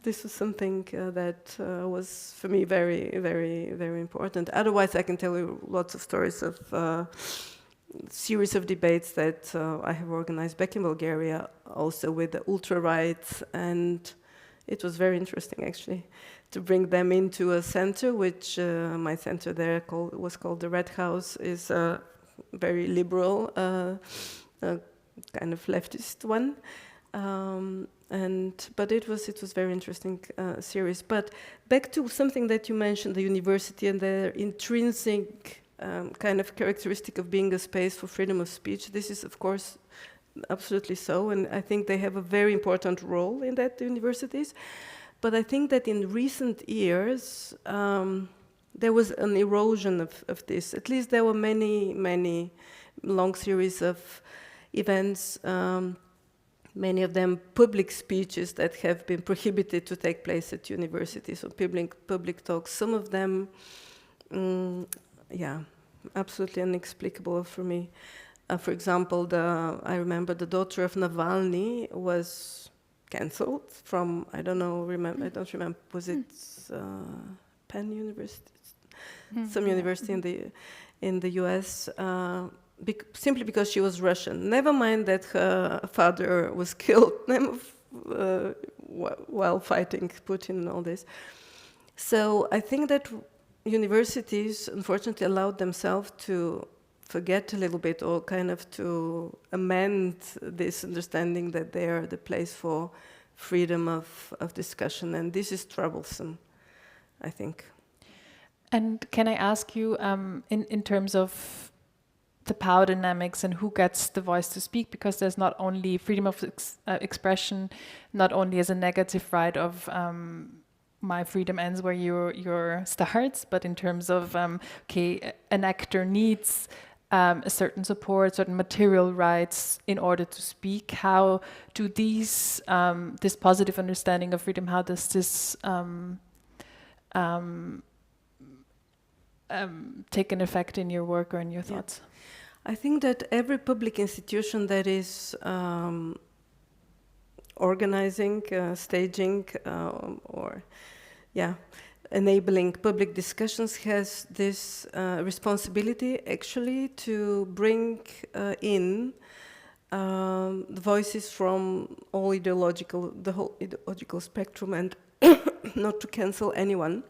this was something that was, for me, very, very, very important. Otherwise, I can tell you lots of stories of series of debates that I have organized back in Bulgaria, also with the ultra-right, and it was very interesting actually to bring them into a center, which my center there was called the Red House, is a very liberal, kind of leftist one. But it was very interesting series. But back to something that you mentioned, the university and the intrinsic kind of characteristic of being a space for freedom of speech. This is, of course, absolutely so, and I think they have a very important role in that, the universities. But I think that in recent years, there was an erosion of this. At least there were many long series of events, many of them public speeches that have been prohibited to take place at universities, or public talks. Some of them, absolutely inexplicable for me. For example, I remember the daughter of Navalny was cancelled from, I don't remember, was it Penn University? Some university in the US, simply because she was Russian. Never mind that her father was killed while fighting Putin and all this. So I think that universities, unfortunately, allowed themselves to forget a little bit, or kind of to amend this understanding that they are the place for freedom of discussion, and this is troublesome, I think. And can I ask you, in terms of the power dynamics and who gets the voice to speak, because there's not only freedom of expression, not only as a negative right of my freedom ends where your starts, but in terms of an actor needs a certain support, certain material rights in order to speak. How do these this positive understanding of freedom, how does this take an effect in your work or in your thoughts? I think that every public institution that is organizing, staging, enabling public discussions has this responsibility actually to bring in the voices from the whole ideological spectrum, and not to cancel anyone,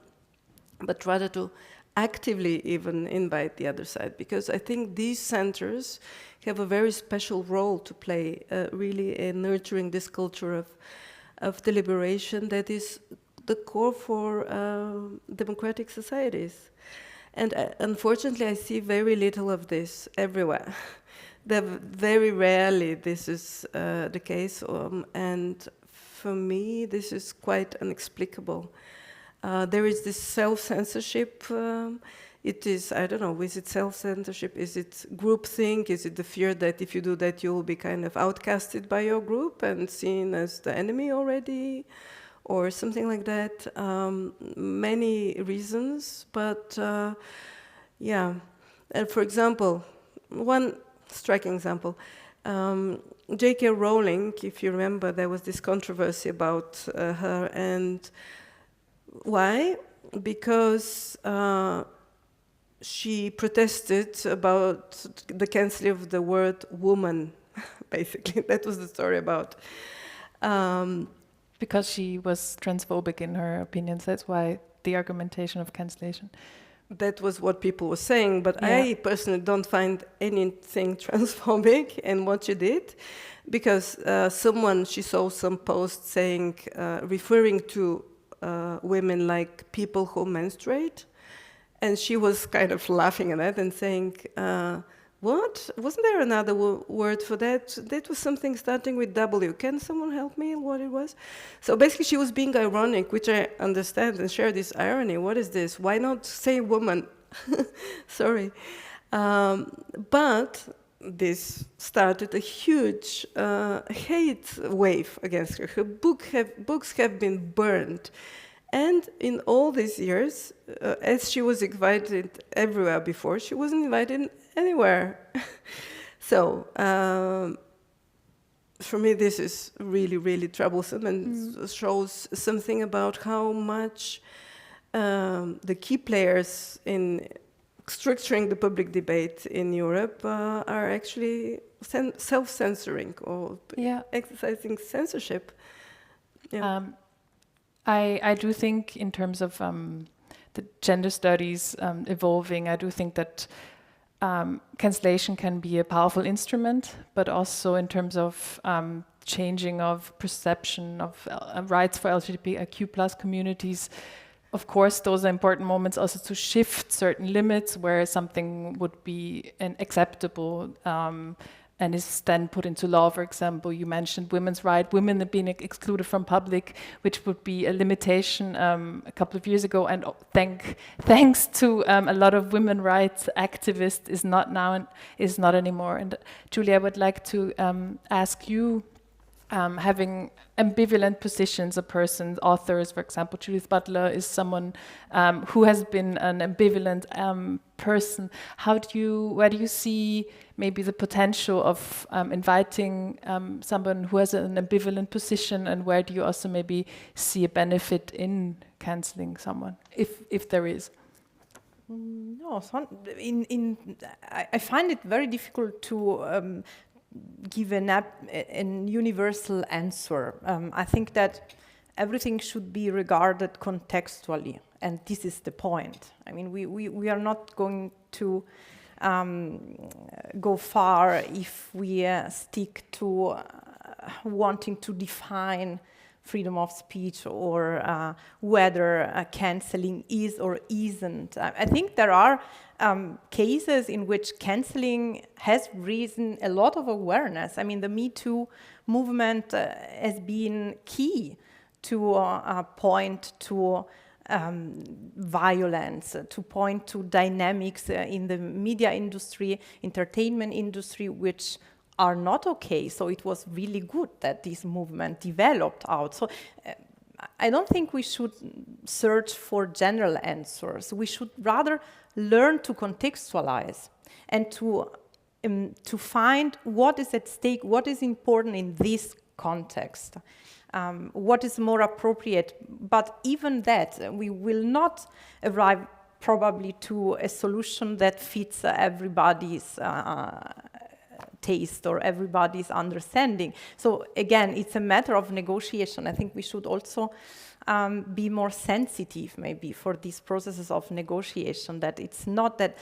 but rather to actively even invite the other side, because I think these centers have a very special role to play, really in nurturing this culture of deliberation that is the core for democratic societies. And unfortunately, I see very little of this everywhere. Very rarely this is the case, and for me, this is quite inexplicable. There is this self-censorship. It is, I don't know, is it self-censorship? Is it groupthink? Is it the fear that if you do that, you'll be kind of outcasted by your group and seen as the enemy already? Or something like that. Many reasons, but And for example, one striking example, J.K. Rowling, if you remember, there was this controversy about her, and why? Because she protested about the cancelling of the word woman, basically. That was the story about. Because she was transphobic in her opinions, that's why the argumentation of cancellation. That was what people were saying, but I personally don't find anything transphobic in what she did, because she saw some post saying, referring to women like people who menstruate, and she was kind of laughing at that and saying, what? Wasn't there another word for that? That was something starting with W. Can someone help me what it was? So basically she was being ironic, which I understand and share this irony. What is this? Why not say woman? Sorry. But this started a huge hate wave against her. Her books have been burned. And in all these years, as she was invited everywhere before, she wasn't invited anywhere. So, for me, this is really, really troublesome, and shows something about how much the key players in structuring the public debate in Europe are actually self-censoring or exercising censorship. Yeah. I do think in terms of the gender studies evolving, I do think that cancellation can be a powerful instrument, but also in terms of changing of perception of rights for LGBTIQ plus communities. Of course, those are important moments also to shift certain limits where something would be acceptable and is then put into law. For example, you mentioned women's right, women being excluded from public, which would be a limitation a couple of years ago. And thanks to a lot of women rights activists, is not anymore. And Giulia, I would like to ask you. Having ambivalent positions, authors, for example, Judith Butler is someone who has been an ambivalent person. Where do you see maybe the potential of inviting someone who has an ambivalent position, and where do you also maybe see a benefit in cancelling someone, if there is? No, I find it very difficult to give a universal answer. I think that everything should be regarded contextually, and this is the point. I mean, we are not going to go far if we stick to wanting to define freedom of speech or whether cancelling is or isn't. I think there are cases in which cancelling has risen a lot of awareness. I mean, the Me Too movement has been key to point to violence, to point to dynamics in the media industry, entertainment industry, which are not okay. So it was really good that this movement developed out. So I don't think we should search for general answers. We should rather learn to contextualize and to find what is at stake, what is important in this context, what is more appropriate. But even that, we will not arrive probably to a solution that fits everybody's taste or everybody's understanding. So again, it's a matter of negotiation. I think we should also be more sensitive maybe for these processes of negotiation, that it's not that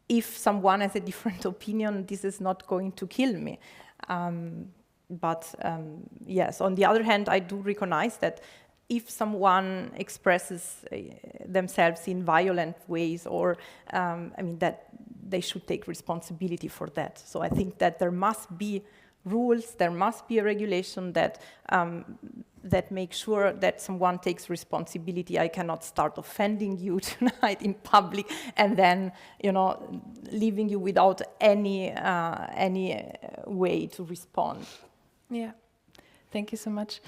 if someone has a different opinion, this is not going to kill me. But yes, on the other hand, I do recognize that if someone expresses themselves in violent ways, or I mean, that they should take responsibility for that. So I think that there must be rules, there must be a regulation that that makes sure that someone takes responsibility. I cannot start offending you tonight in public and then, leaving you without any way to respond. Yeah, thank you so much.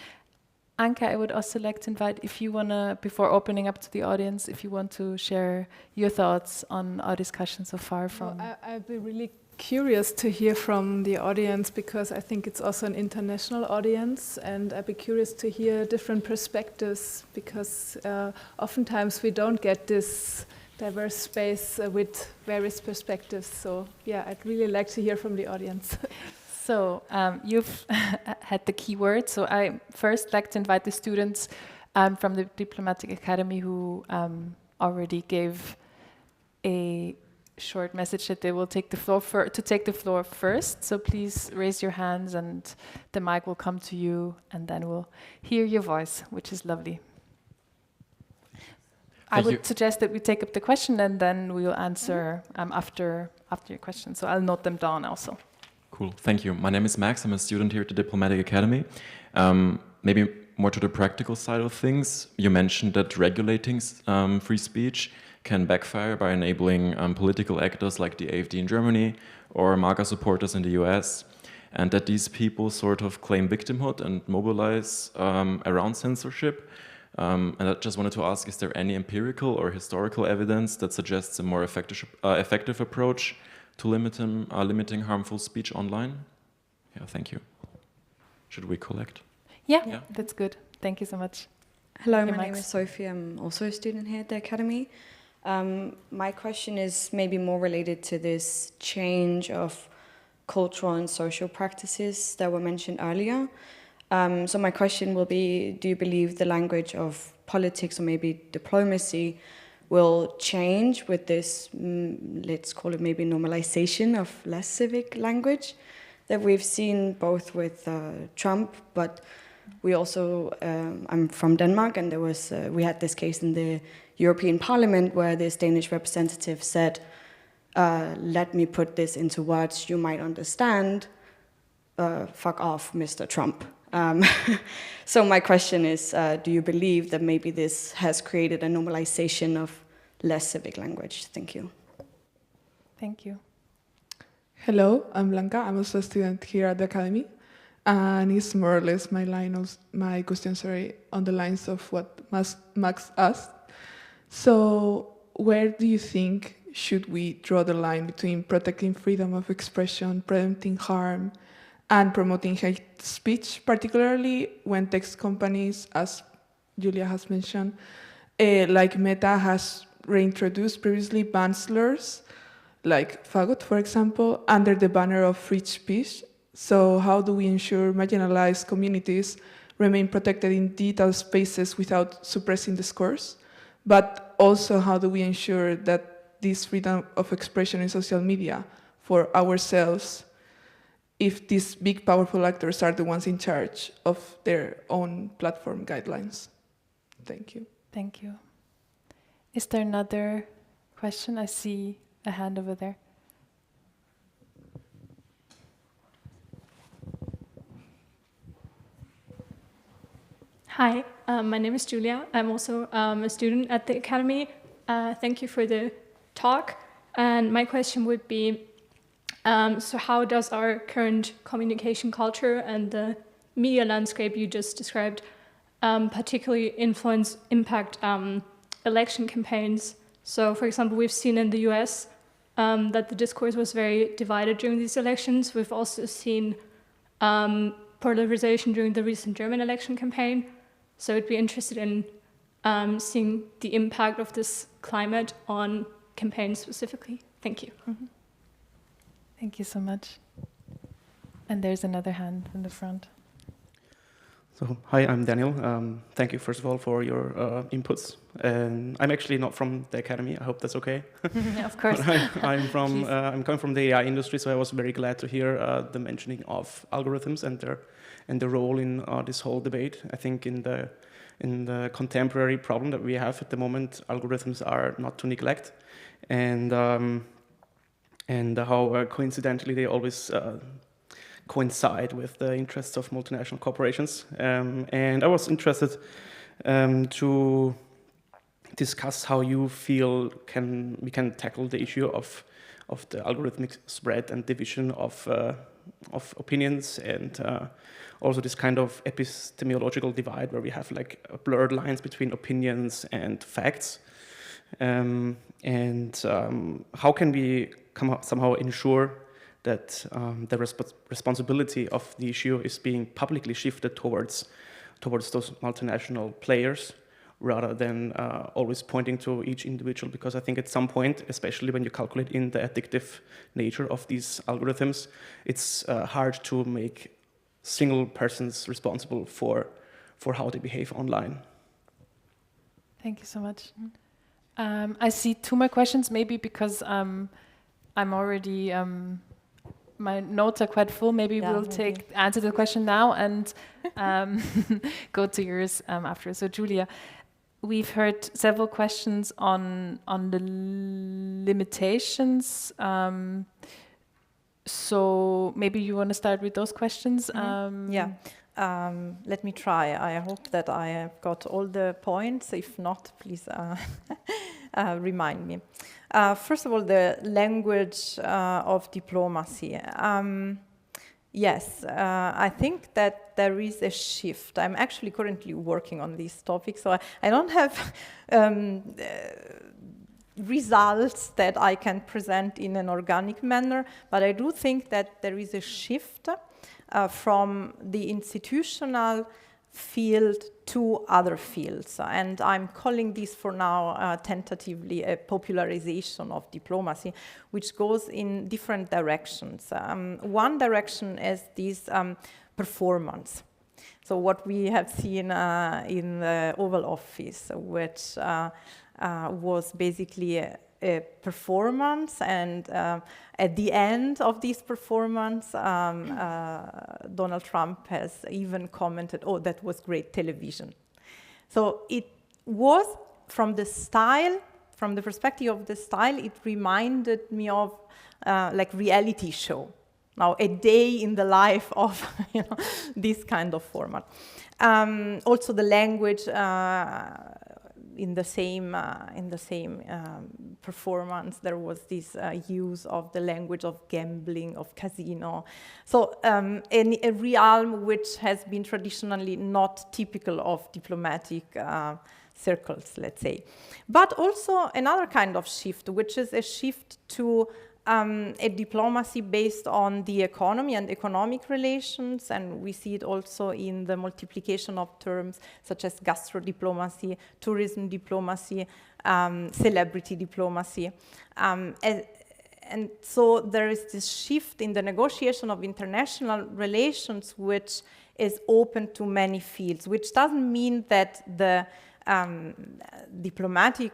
Anka, I would also like to invite, if you want to, before opening up to the audience, if you want to share your thoughts on our discussion so far from... Well, I'd be really curious to hear from the audience, because I think it's also an international audience, and I'd be curious to hear different perspectives, because oftentimes we don't get this diverse space with various perspectives. So yeah, I'd really like to hear from the audience. So you've had the key word. So I first like to invite the students from the Diplomatic Academy who already gave a short message that they will take the floor take the floor first. So please raise your hands and the mic will come to you, and then we'll hear your voice, which is lovely. I would suggest that we take up the question and then we'll answer after your question. So I'll note them down also. Cool, thank you. My name is Max. I'm a student here at the Diplomatic Academy. Maybe more to the practical side of things, you mentioned that regulating free speech can backfire by enabling political actors like the AfD in Germany or MAGA supporters in the US, and that these people sort of claim victimhood and mobilize around censorship. And I just wanted to ask, is there any empirical or historical evidence that suggests a more effective approach to limiting harmful speech online? Yeah, thank you. Should we collect? Yeah, that's good. Thank you so much. Hello, my name is Sophie. I'm also a student here at the Academy. My question is maybe more related to this change of cultural and social practices that were mentioned earlier. So my question will be, do you believe the language of politics or maybe diplomacy will change with this, let's call it maybe normalization of less civic language that we've seen both with Trump, but we also, I'm from Denmark, and we had this case in the European Parliament where this Danish representative said, let me put this into words you might understand, fuck off, Mr. Trump. So my question is, do you believe that maybe this has created a normalization of less civic language? Thank you. Thank you. Hello, I'm Blanca. I'm also a student here at the Academy. And it's more or less my question, on the lines of what Max asked. So where do you think should we draw the line between protecting freedom of expression, preventing harm, and promoting hate speech, particularly when tech companies, as Giulia has mentioned, like Meta has reintroduced previously banned slurs, like faggot, for example, under the banner of free speech? So how do we ensure marginalized communities remain protected in digital spaces without suppressing discourse? But also, how do we ensure that this freedom of expression in social media for ourselves, if these big, powerful actors are the ones in charge of their own platform guidelines? Thank you. Thank you. Is there another question? I see a hand over there. Hi, my name is Giulia. I'm also a student at the Academy. Thank you for the talk. And my question would be, so how does our current communication culture and the media landscape you just described particularly impact election campaigns? So, for example, we've seen in the US that the discourse was very divided during these elections. We've also seen polarization during the recent German election campaign. So I'd be interested in seeing the impact of this climate on campaigns specifically. Thank you. Mm-hmm. Thank you so much. And there's another hand in the front. So, hi, I'm Daniel. Thank you, first of all, for your inputs. I'm actually not from the Academy. I hope that's okay. Yeah, of course. I'm coming from the AI industry, so I was very glad to hear the mentioning of algorithms and their role in this whole debate. I think in the contemporary problem that we have at the moment, algorithms are not to neglect, and how coincidentally they always coincide with the interests of multinational corporations. And I was interested to discuss how you feel we can tackle the issue of the algorithmic spread and division of opinions, and also this kind of epistemological divide where we have like blurred lines between opinions and facts. And how can we somehow ensure that the responsibility of the issue is being publicly shifted towards those multinational players, rather than always pointing to each individual? Because I think at some point, especially when you calculate in the addictive nature of these algorithms, it's hard to make single persons responsible for how they behave online. Thank you so much. I see two more questions, maybe because I'm already... my notes are quite full. Maybe we'll answer the question now and go to yours after. So, Giulia, we've heard several questions on the limitations. So maybe you want to start with those questions. Let me try. I hope that I have got all the points. If not, please remind me. First of all, the language of diplomacy. Yes, I think that there is a shift. I'm actually currently working on this topic, so I don't have results that I can present in an organic manner, but I do think that there is a shift from the institutional field to other fields. And I'm calling this for now tentatively a popularization of diplomacy, which goes in different directions. One direction is this performance. So what we have seen in the Oval Office, which was basically a performance, and at the end of this performance, Donald Trump has even commented, "Oh, that was great television." So it was, from the style, from the perspective of the style, it reminded me of like reality show. Now, a day in the life of this kind of format. Also, the language in the same performance, there was this use of the language of gambling, of casino. So in a realm which has been traditionally not typical of diplomatic circles, let's say. But also another kind of shift, which is a shift to a diplomacy based on the economy and economic relations, and we see it also in the multiplication of terms such as gastro-diplomacy, tourism diplomacy, celebrity diplomacy. And so there is this shift in the negotiation of international relations which is open to many fields, which doesn't mean that the diplomatic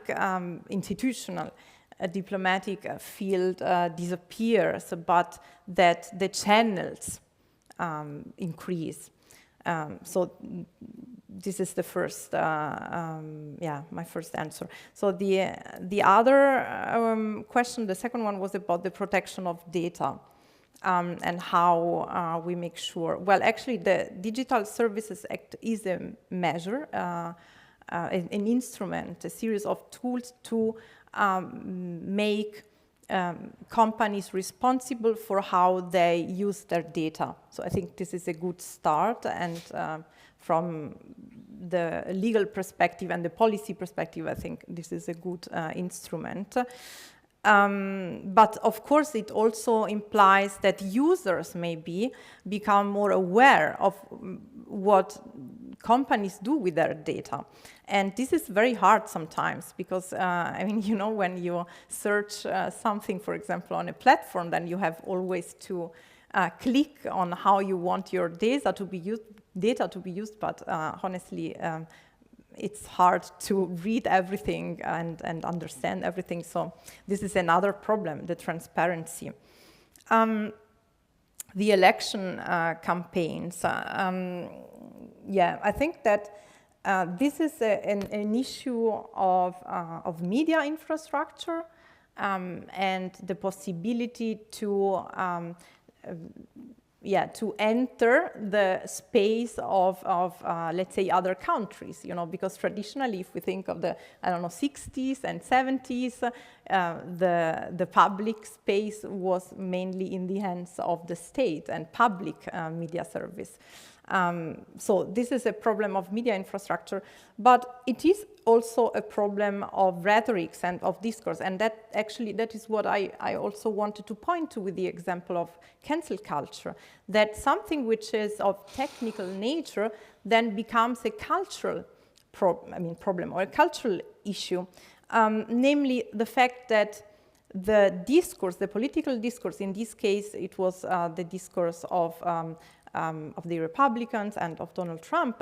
institutional diplomatic field disappears, but that the channels increase. So this is the first, my first answer. So the other question, the second one, was about the protection of data and how we make sure. Well, actually, the Digital Services Act is a measure, an instrument, a series of tools to make companies responsible for how they use their data. So I think this is a good start, and from the legal perspective and the policy perspective, I think this is a good instrument. But of course, it also implies that users maybe become more aware of what companies do with their data. And this is very hard sometimes because, I mean, you know, when you search something, for example, on a platform, then you have always to click on how you want your data to be used. But honestly, it's hard to read everything and understand everything. So this is another problem, the transparency. The election campaigns. Yeah, I think that this is an issue of media infrastructure and the possibility to enter the space of let's say, other countries, you know, because traditionally, if we think of the, 60s and 70s, the public space was mainly in the hands of the state and public media service. So this is a problem of media infrastructure, but it is also a problem of rhetorics and of discourse, and that is what I also wanted to point to with the example of cancel culture, that something which is of technical nature then becomes a cultural problem or a cultural issue, namely the fact that the discourse, the political discourse, in this case it was the discourse of the Republicans and of Donald Trump,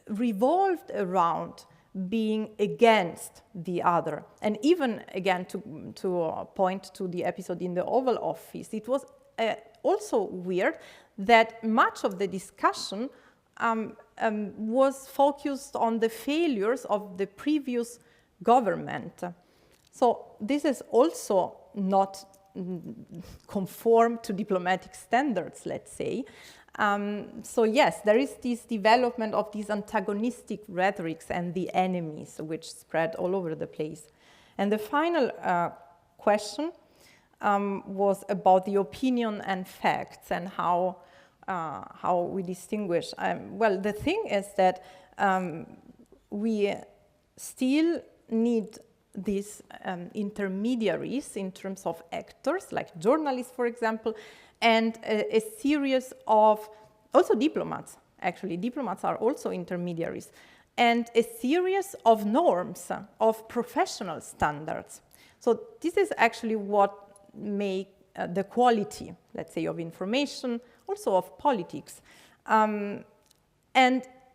revolved around being against the other. And even, again, to point to the episode in the Oval Office, it was also weird that much of the discussion was focused on the failures of the previous government. So this is also not conform to diplomatic standards, let's say. So yes, there is this development of these antagonistic rhetorics and the enemies which spread all over the place. And the final question was about the opinion and facts and how we distinguish. Well, the thing is that we still need these intermediaries in terms of actors, like journalists, for example, and a series of also diplomats actually. Diplomats are also intermediaries. And a series of norms, of professional standards. So this is actually what makes the quality, let's say, of information, also of politics. And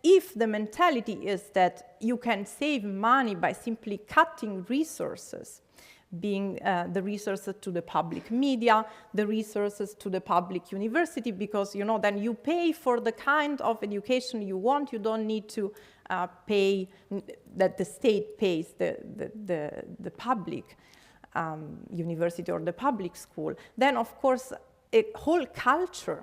if the mentality is that you can save money by simply cutting resources, being the resources to the public media, the resources to the public university, because then you pay for the kind of education you want. You don't need to pay, that the state pays the public university or the public school. Then, of course, a whole culture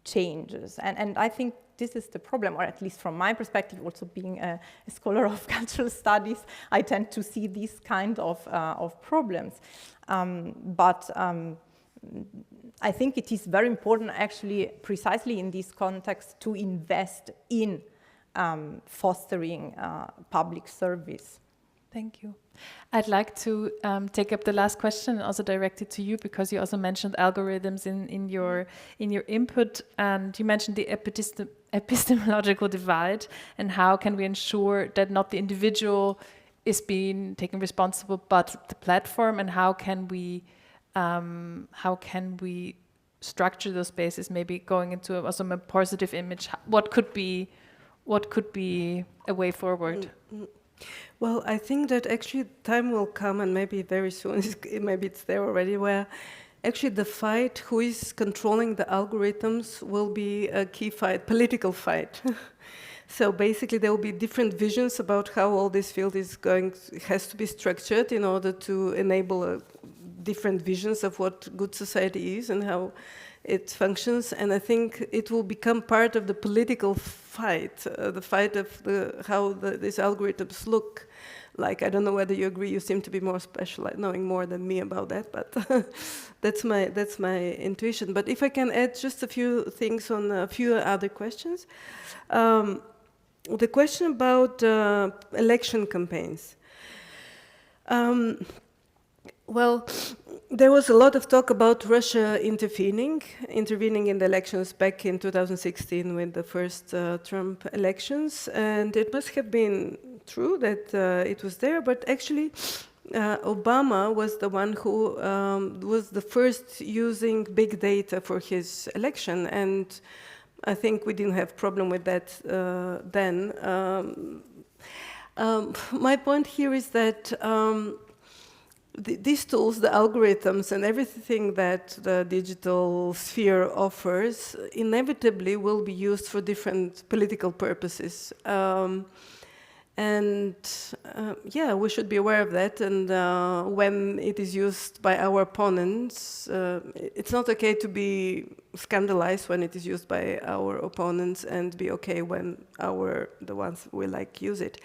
changes. And I think this is the problem, or at least from my perspective, also being a scholar of cultural studies, I tend to see these kind of problems. But I think it is very important, actually, precisely in this context, to invest in fostering public service. Thank you. I'd like to take up the last question and also direct it to you, because you also mentioned algorithms in your input, and you mentioned the epistemological divide, and how can we ensure that not the individual is being taken responsible, but the platform, and how can we structure those spaces, maybe going into also a positive image. What could be a way forward? Well, I think that actually time will come, and maybe very soon, maybe it's there already, where actually the fight who is controlling the algorithms will be a key fight, political fight. So basically there will be different visions about how all this field has to be structured in order to enable different visions of what good society is and how it functions. And I think it will become part of the political fight, the fight of how these algorithms look like. I don't know whether you agree. You seem to be more specialized, knowing more than me about that, but that's my intuition. But if I can add just a few things on a few other questions. The question about election campaigns. Well, there was a lot of talk about Russia intervening in the elections back in 2016 with the first Trump elections, and it must have been true that it was there, but actually Obama was the one who was the first using big data for his election, and I think we didn't have problem with that then. My point here is that these tools, the algorithms, and everything that the digital sphere offers inevitably will be used for different political purposes. Yeah, we should be aware of that. And when it is used by our opponents, it's not okay to be scandalized when it is used by our opponents, and be okay when the ones we like use it.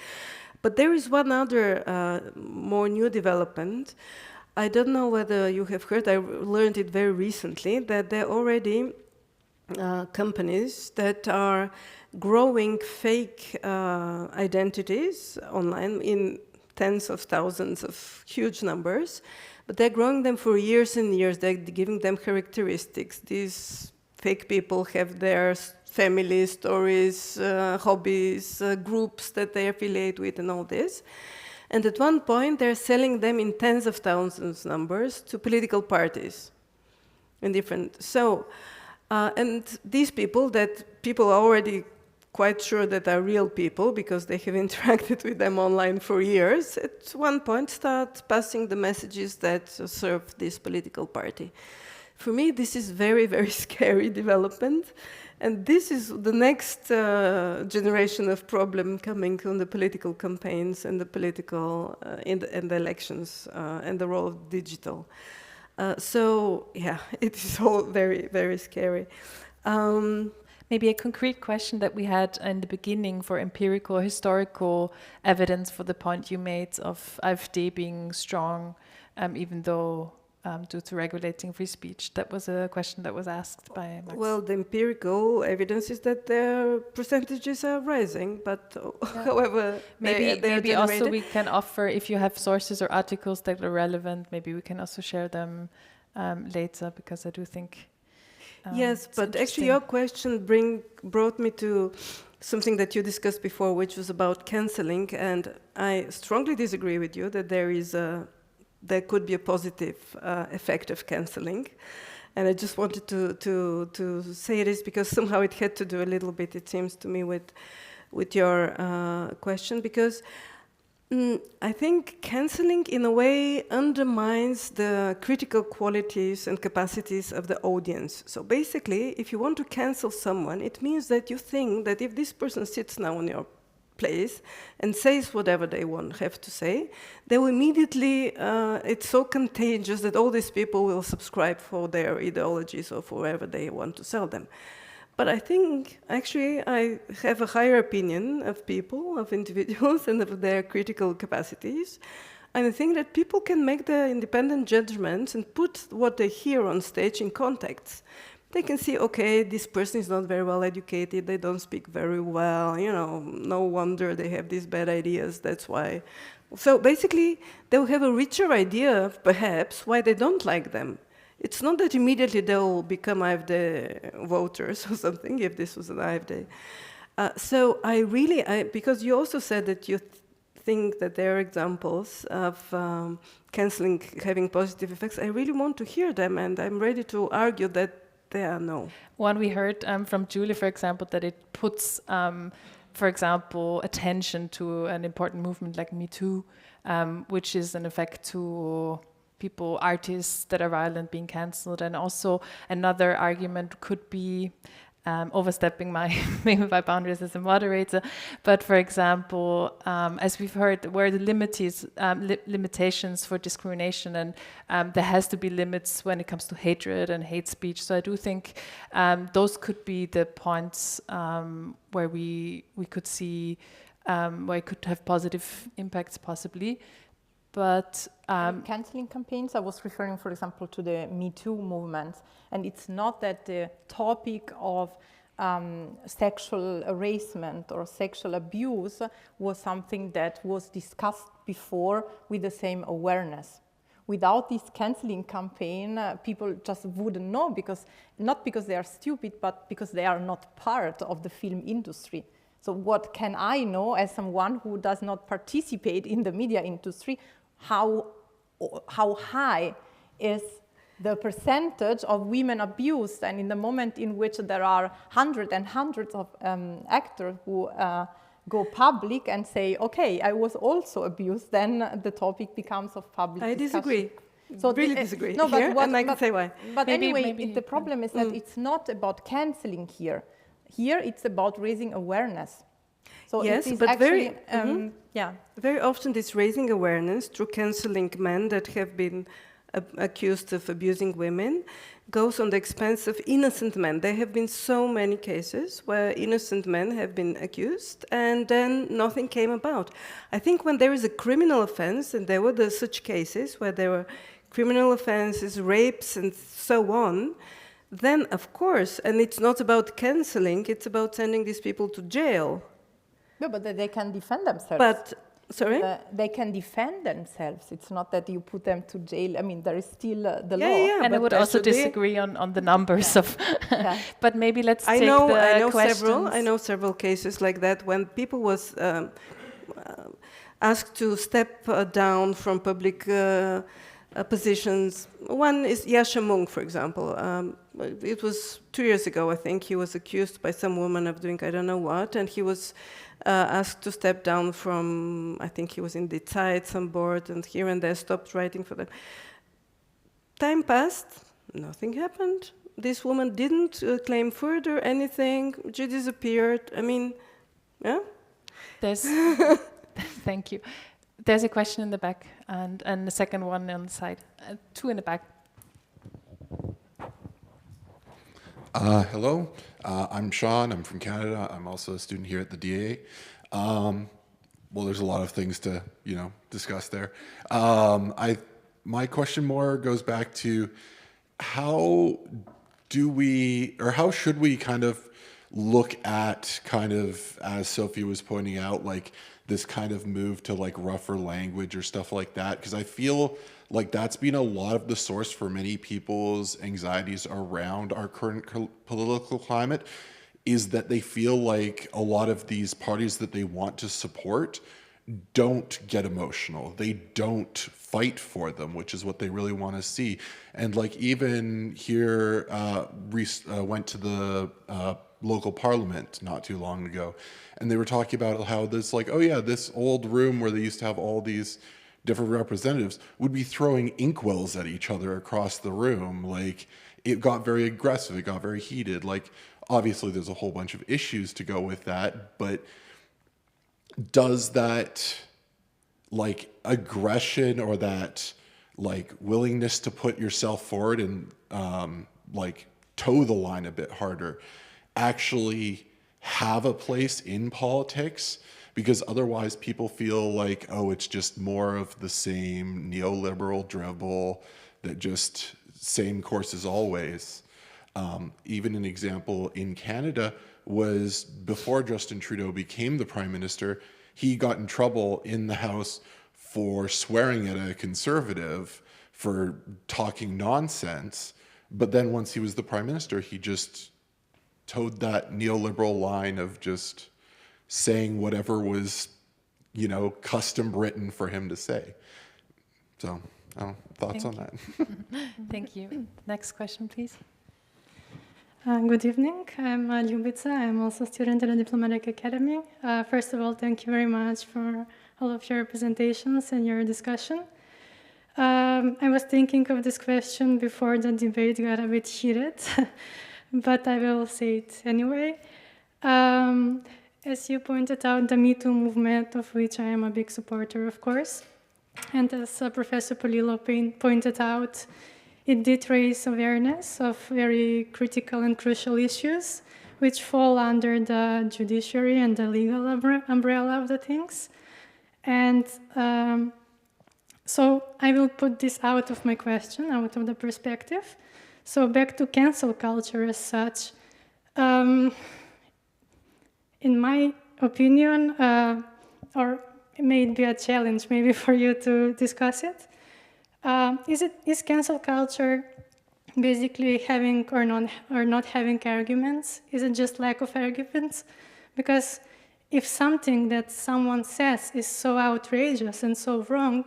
But there is one other more new development. I don't know whether you have heard, I learned it very recently, that there are already companies that are growing fake identities online in tens of thousands of huge numbers, but they're growing them for years and years. They're giving them characteristics. These fake people have their family stories, hobbies, groups that they affiliate with, and all this. And at one point, they're selling them in tens of thousands numbers to political parties. And these people that people are already quite sure that are real people because they have interacted with them online for years, at one point start passing the messages that serve this political party. For me, this is very, very scary development. And this is the next generation of problem coming on the political campaigns and the political and the elections and the role of digital. So yeah, it is all very, very scary. Maybe a concrete question that we had in the beginning for empirical, historical evidence for the point you made of AfD being strong, even though due to regulating free speech. That was a question that was asked by Max. Well, the empirical evidence is that their percentages are rising, but however, maybe also we can offer, if you have sources or articles that are relevant, maybe we can also share them later, because I do think Yes, it's but actually interesting. your question brought me to something that you discussed before, which was about canceling, and I strongly disagree with you that there could be a positive effect of canceling. And I just wanted to say this because somehow it had to do a little bit, it seems to me, with your question, because I think canceling in a way undermines the critical qualities and capacities of the audience. So basically, if you want to cancel someone, it means that you think that if this person sits now in your place and says whatever they have to say, they will immediately, it's so contagious that all these people will subscribe for their ideologies or for whatever they want to sell them. But I think, actually, I have a higher opinion of people, of individuals, and of their critical capacities. And I think that people can make the independent judgments and put what they hear on stage in context. They can see, okay, this person is not very well educated, they don't speak very well, you know, no wonder they have these bad ideas, that's why. So basically, they'll have a richer idea of, perhaps, why they don't like them. It's not that immediately they'll become AfD voters or something, if this was an AfD. So because you also said that you think that there are examples of canceling having positive effects, I really want to hear them, and I'm ready to argue that there are no. One we heard from Giulia, for example, that it puts, for example, attention to an important movement like Me Too, which is an effect to people, artists that are violent being cancelled. And also another argument could be overstepping my boundaries as a moderator. But for example, as we've heard, where are the limitations for discrimination, and there has to be limits when it comes to hatred and hate speech. So I do think those could be the points where we could see, where it could have positive impacts possibly. But cancelling campaigns, I was referring, for example, to the Me Too movement. And it's not that the topic of sexual harassment or sexual abuse was something that was discussed before with the same awareness. Without this cancelling campaign, people just wouldn't know, not because they are stupid, but because they are not part of the film industry. So what can I know as someone who does not participate in the media industry, how high is the percentage of women abused? And in the moment in which there are hundreds and hundreds of actors who go public and say, okay, I was also abused, then the topic becomes of public discussion. Disagree. So really disagree. No, here, and I can say why. But maybe the problem is that it's not about cancelling here. Here it's about raising awareness. So yes, it is but actually, very often this raising awareness through cancelling men that have been accused of abusing women goes on the expense of innocent men. There have been so many cases where innocent men have been accused and then nothing came about. I think when there is a criminal offense, and there were such cases where there were criminal offenses, rapes and so on, then of course, and it's not about cancelling, it's about sending these people to jail. No, but they can defend themselves. But, sorry? They can defend themselves. It's not that you put them to jail. I mean, there is still the law. Yeah, and I would also disagree on the numbers of... But maybe let's take the questions. I know several cases like that when people was asked to step down from public positions. One is Yasha Mung, for example. It was 2 years ago, I think. He was accused by some woman of doing I don't know what, and he was asked to step down from, I think he was in the Zeit, some board, and here and there stopped writing for them. Time passed, nothing happened. This woman didn't claim further anything. She disappeared. I mean, yeah? Thank you. There's a question in the back, and the second one on the side. Two in the back. Hello, I'm Sean. I'm from Canada. I'm also a student here at the DA. Well, there's a lot of things to discuss there. My question more goes back to how should we kind of look at kind of, as Sophie was pointing out, like this kind of move to like rougher language or stuff like that? Because I feel like that's been a lot of the source for many people's anxieties around our current political climate, is that they feel like a lot of these parties that they want to support don't get emotional. They don't fight for them, which is what they really want to see. And like even here, went to the local parliament not too long ago, and they were talking about how this, like, oh yeah, this old room where they used to have all these different representatives would be throwing inkwells at each other across the room. Like, it got very aggressive, it got very heated. Like, obviously there's a whole bunch of issues to go with that, but does that like aggression or that like willingness to put yourself forward and like toe the line a bit harder actually have a place in politics? Because otherwise people feel like, oh, it's just more of the same neoliberal dribble that just same course as always. Even an example in Canada was before Justin Trudeau became the Prime Minister, he got in trouble in the House for swearing at a Conservative for talking nonsense. But then once he was the Prime Minister, he just towed that neoliberal line of just saying whatever was, you know, custom written for him to say. So, thoughts on that? Thank you. Next question, please. Good evening. I'm Ljubica. I'm also a student at the Diplomatic Academy. First of all, thank you very much for all of your presentations and your discussion. I was thinking of this question before the debate got a bit heated, but I will say it anyway. As you pointed out, the Me Too movement, of which I am a big supporter, of course, and as Professor Pelillo pointed out, it did raise awareness of very critical and crucial issues, which fall under the judiciary and the legal umbrella of the things. And so I will put this out of my question, out of the perspective. So back to cancel culture as such. In my opinion, or it may be a challenge maybe for you to discuss it, is cancel culture basically having or not having arguments? Is it just lack of arguments? Because if something that someone says is so outrageous and so wrong,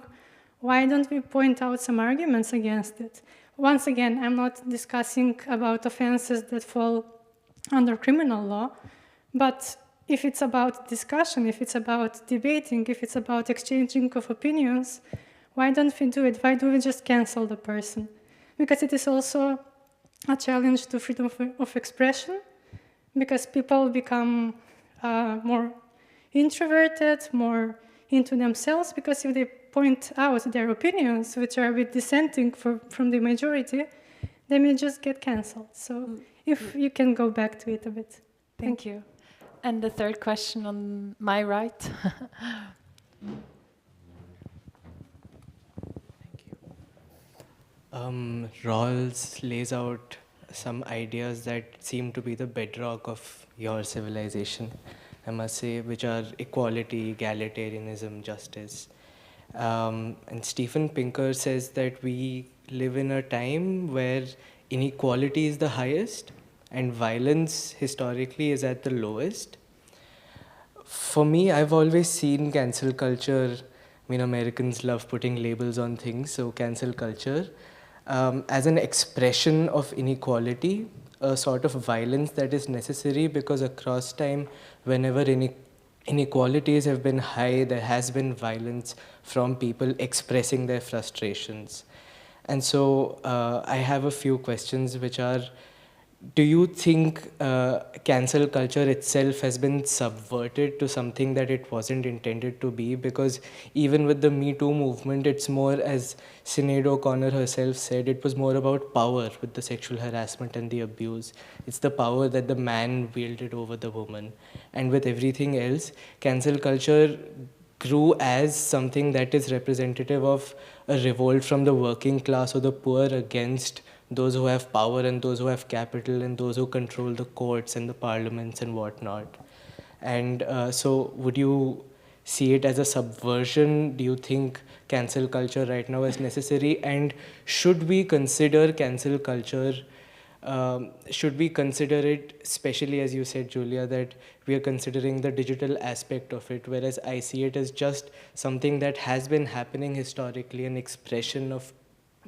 why don't we point out some arguments against it? Once again, I'm not discussing about offenses that fall under criminal law, but if it's about discussion, if it's about debating, if it's about exchanging of opinions, why don't we do it? Why do we just cancel the person? Because it is also a challenge to freedom of expression, because people become more introverted, more into themselves, because if they point out their opinions, which are a bit dissenting from the majority, they may just get cancelled. So if you can go back to it a bit. Thank you. And the third question on my right. Rawls lays out some ideas that seem to be the bedrock of your civilization, I must say, which are equality, egalitarianism, justice. And Steven Pinker says that we live in a time where inequality is the highest and violence historically is at the lowest. For me, I've always seen cancel culture, I mean, Americans love putting labels on things, so cancel culture, as an expression of inequality, a sort of violence that is necessary because across time, whenever inequalities have been high, there has been violence from people expressing their frustrations. And so I have a few questions which are, do you think cancel culture itself has been subverted to something that it wasn't intended to be? Because even with the Me Too movement, it's more, as Sinead O'Connor herself said, it was more about power with the sexual harassment and the abuse. It's the power that the man wielded over the woman. And with everything else, cancel culture grew as something that is representative of a revolt from the working class or the poor against those who have power and those who have capital and those who control the courts and the parliaments and whatnot. And so would you see it as a subversion? Do you think cancel culture right now is necessary? And should we consider cancel culture, should we consider it, especially as you said, Giulia, that we are considering the digital aspect of it, whereas I see it as just something that has been happening historically, an expression of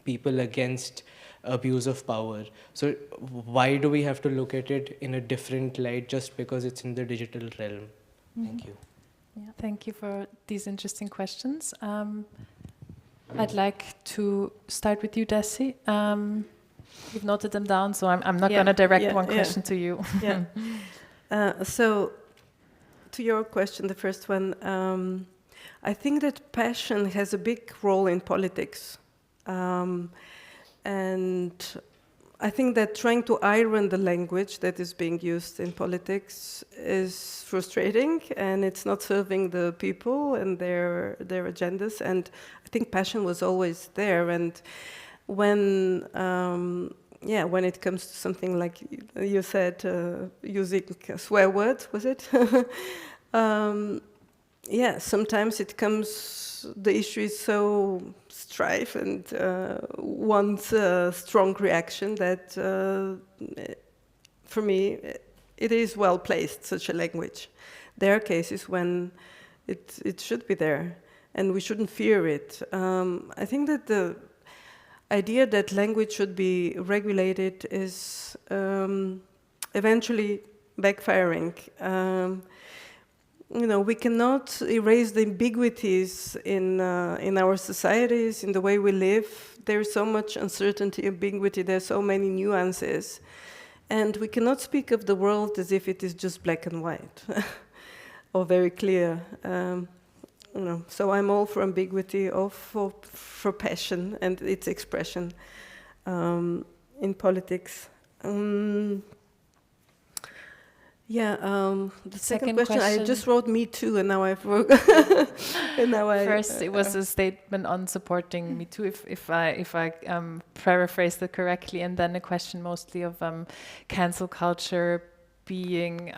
people against abuse of power. So why do we have to look at it in a different light just because it's in the digital realm? Thank you. Yeah, thank you for these interesting questions. I'd like to start with you, Dessy. You've noted them down, so I'm not going to direct one question to you. So, to your question, the first one, I think that passion has a big role in politics. And I think that trying to iron the language that is being used in politics is frustrating, and it's not serving the people and their agendas. And I think passion was always there. And when it comes to something like you said, using swear words, was it? Sometimes it comes, the issue is so strife and wants a strong reaction that, for me, it is well placed, such a language. There are cases when it should be there, and we shouldn't fear it. I think that the idea that language should be regulated is eventually backfiring. We cannot erase the ambiguities in our societies, in the way we live. There's so much uncertainty, ambiguity, there's so many nuances. And we cannot speak of the world as if it is just black and white or very clear. So I'm all for ambiguity, all for passion and its expression in politics. The second question, I just wrote Me Too, and now I forgot. First, it was a statement on supporting Me Too, if I paraphrased it correctly, and then a question mostly of cancel culture being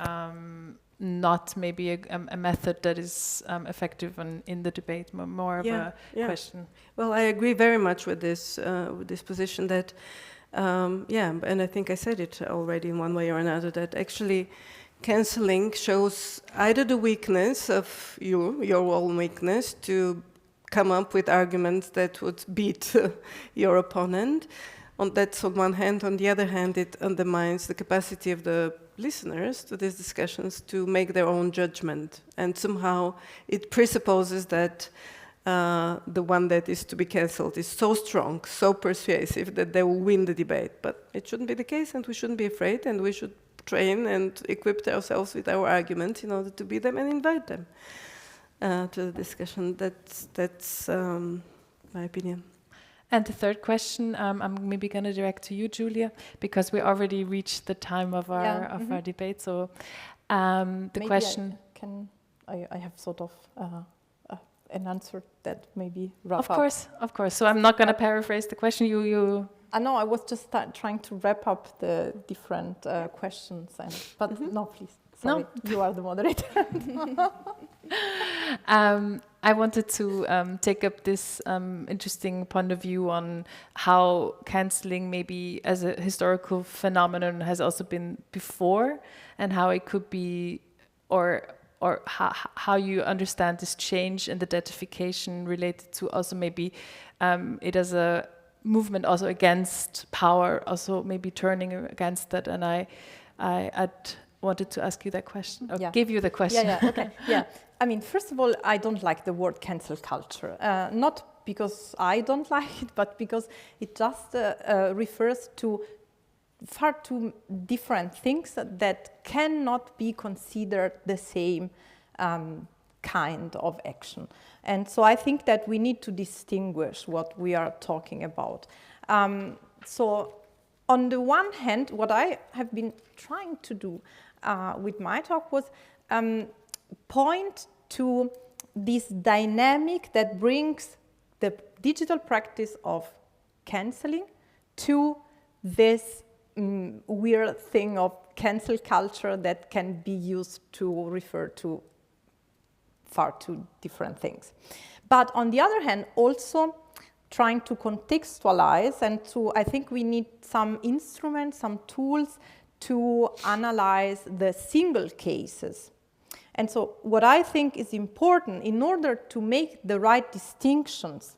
not maybe a method that is effective in the debate, more of a question. Well, I agree very much with this position that, and I think I said it already in one way or another, that actually cancelling shows either the weakness of your own weakness to come up with arguments that would beat your opponent. That's on one hand. On the other hand, it undermines the capacity of the listeners to these discussions to make their own judgment. And somehow it presupposes that the one that is to be cancelled is so strong, so persuasive that they will win the debate. But it shouldn't be the case, and we shouldn't be afraid, and we should train and equip ourselves with our arguments in order to beat them and invite them to the discussion. That's my opinion. And the third question, I'm maybe going to direct to you, Giulia, because we already reached the time of our debate. So the maybe question... I have sort of an answer that maybe wrap up. Of course. So I'm not going to paraphrase the question. No, I was just trying to wrap up the different questions. But no, please. Sorry, you are the moderator. I wanted to take up this interesting point of view on how cancelling maybe as a historical phenomenon has also been before, and how it could be, or how you understand this change and the identification related to also maybe it as a movement also against power, also maybe turning against that. And I'd wanted to ask you that question, or give you the question. Okay. I mean, first of all, I don't like the word cancel culture. Not because I don't like it, but because it just refers to far too different things that cannot be considered the same kind of action. And so I think that we need to distinguish what we are talking about. So on the one hand, what I have been trying to do with my talk was point to this dynamic that brings the digital practice of cancelling to this weird thing of cancel culture that can be used to refer to far too different things. But on the other hand, also trying to contextualize and I think we need some instruments, some tools to analyze the single cases. And so what I think is important in order to make the right distinctions,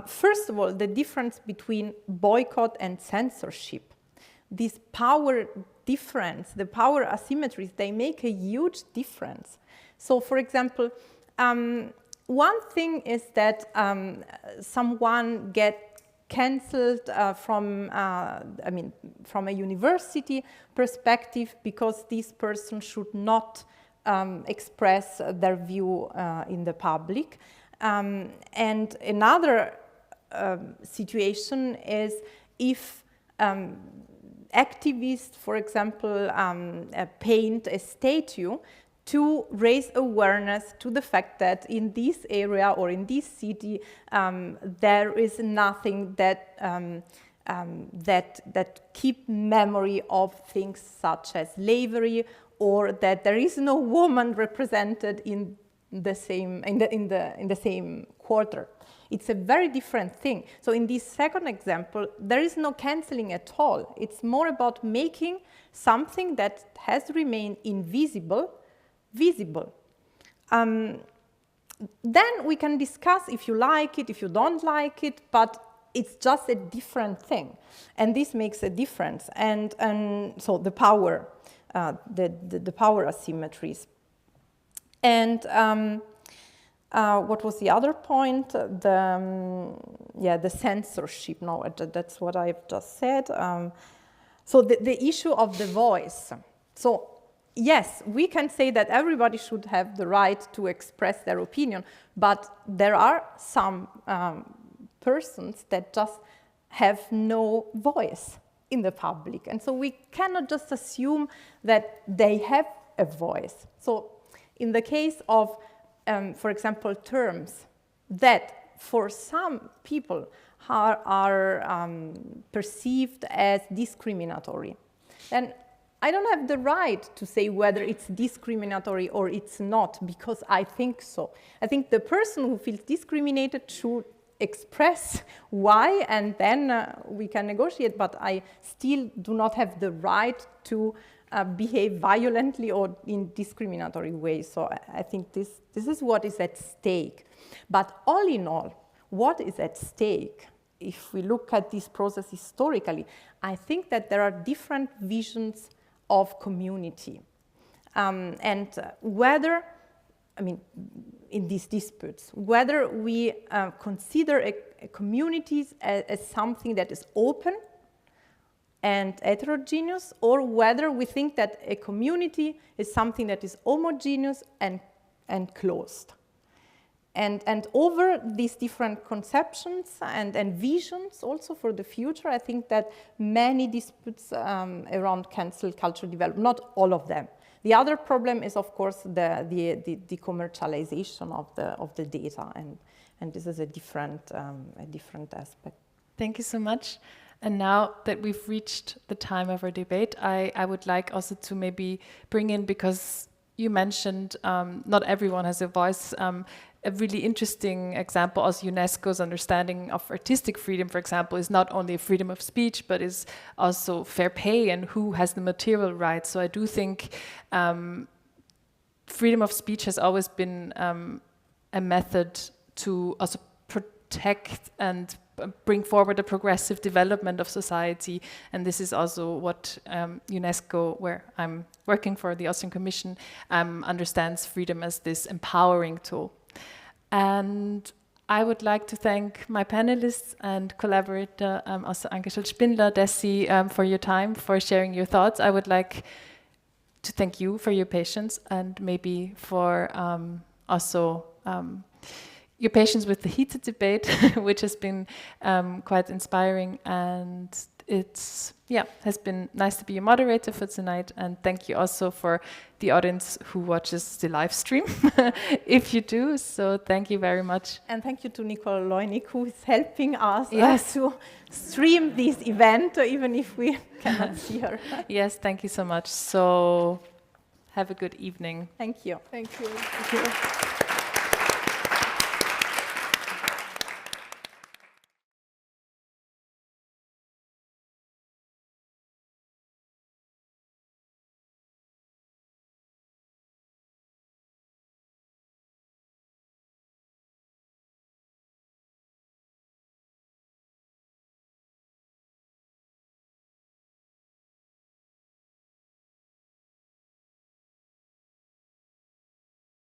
first of all, the difference between boycott and censorship. This power difference, the power asymmetries, they make a huge difference. So, for example, one thing is that someone gets cancelled from a university perspective because this person should not express their view in the public. And another situation is if activists, for example, paint a statue to raise awareness to the fact that in this area or in this city there is nothing that that keep memory of things such as slavery, or that there is no woman represented in the same quarter. It's a very different thing. So in this second example, there is no cancelling at all. It's more about making something that has remained invisible visible. Then we can discuss if you like it, if you don't like it, but it's just a different thing, and this makes a difference. And so the power, the power asymmetries. And what was the other point? The censorship. No, that's what I've just said. So the issue of the voice. So yes, we can say that everybody should have the right to express their opinion, but there are some persons that just have no voice in the public. And so we cannot just assume that they have a voice. So in the case of, for example, terms that for some people are perceived as discriminatory, then I don't have the right to say whether it's discriminatory or it's not, because I think so. I think the person who feels discriminated should express why, and then we can negotiate, but I still do not have the right to behave violently or in discriminatory ways. So I think this is what is at stake. But all in all, what is at stake, if we look at this process historically, I think that there are different visions of community. And whether, I mean, in these disputes, whether we consider a communities as something that is open and heterogeneous, or whether we think that a community is something that is homogeneous and closed. And over these different conceptions and visions also for the future, I think that many disputes around cancel culture develop, not all of them. The other problem is, of course, the commercialization of the data, and this is a different aspect. Thank you so much. And now that we've reached the time of our debate, I would like also to maybe bring in, because you mentioned not everyone has a voice, a really interesting example as UNESCO's understanding of artistic freedom, for example, is not only freedom of speech, but is also fair pay and who has the material rights. So I do think freedom of speech has always been a method to also protect and bring forward a progressive development of society. And this is also what UNESCO, where I'm working for the Austrian Commission, understands freedom as this empowering tool. And I would like to thank my panelists and collaborator, also Anke Schulz-Spindler, Dessy, for your time, for sharing your thoughts. I would like to thank you for your patience and maybe for also your patience with the heated debate, which has been quite inspiring. And has been nice to be a moderator for tonight, and thank you also for the audience who watches the live stream, if you do. So thank you very much. And thank you to Nicole Leunig, who is helping us Yes. to stream this event, even if we cannot see her. Yes, thank you so much. So have a good evening. Thank you. Thank you. Thank you.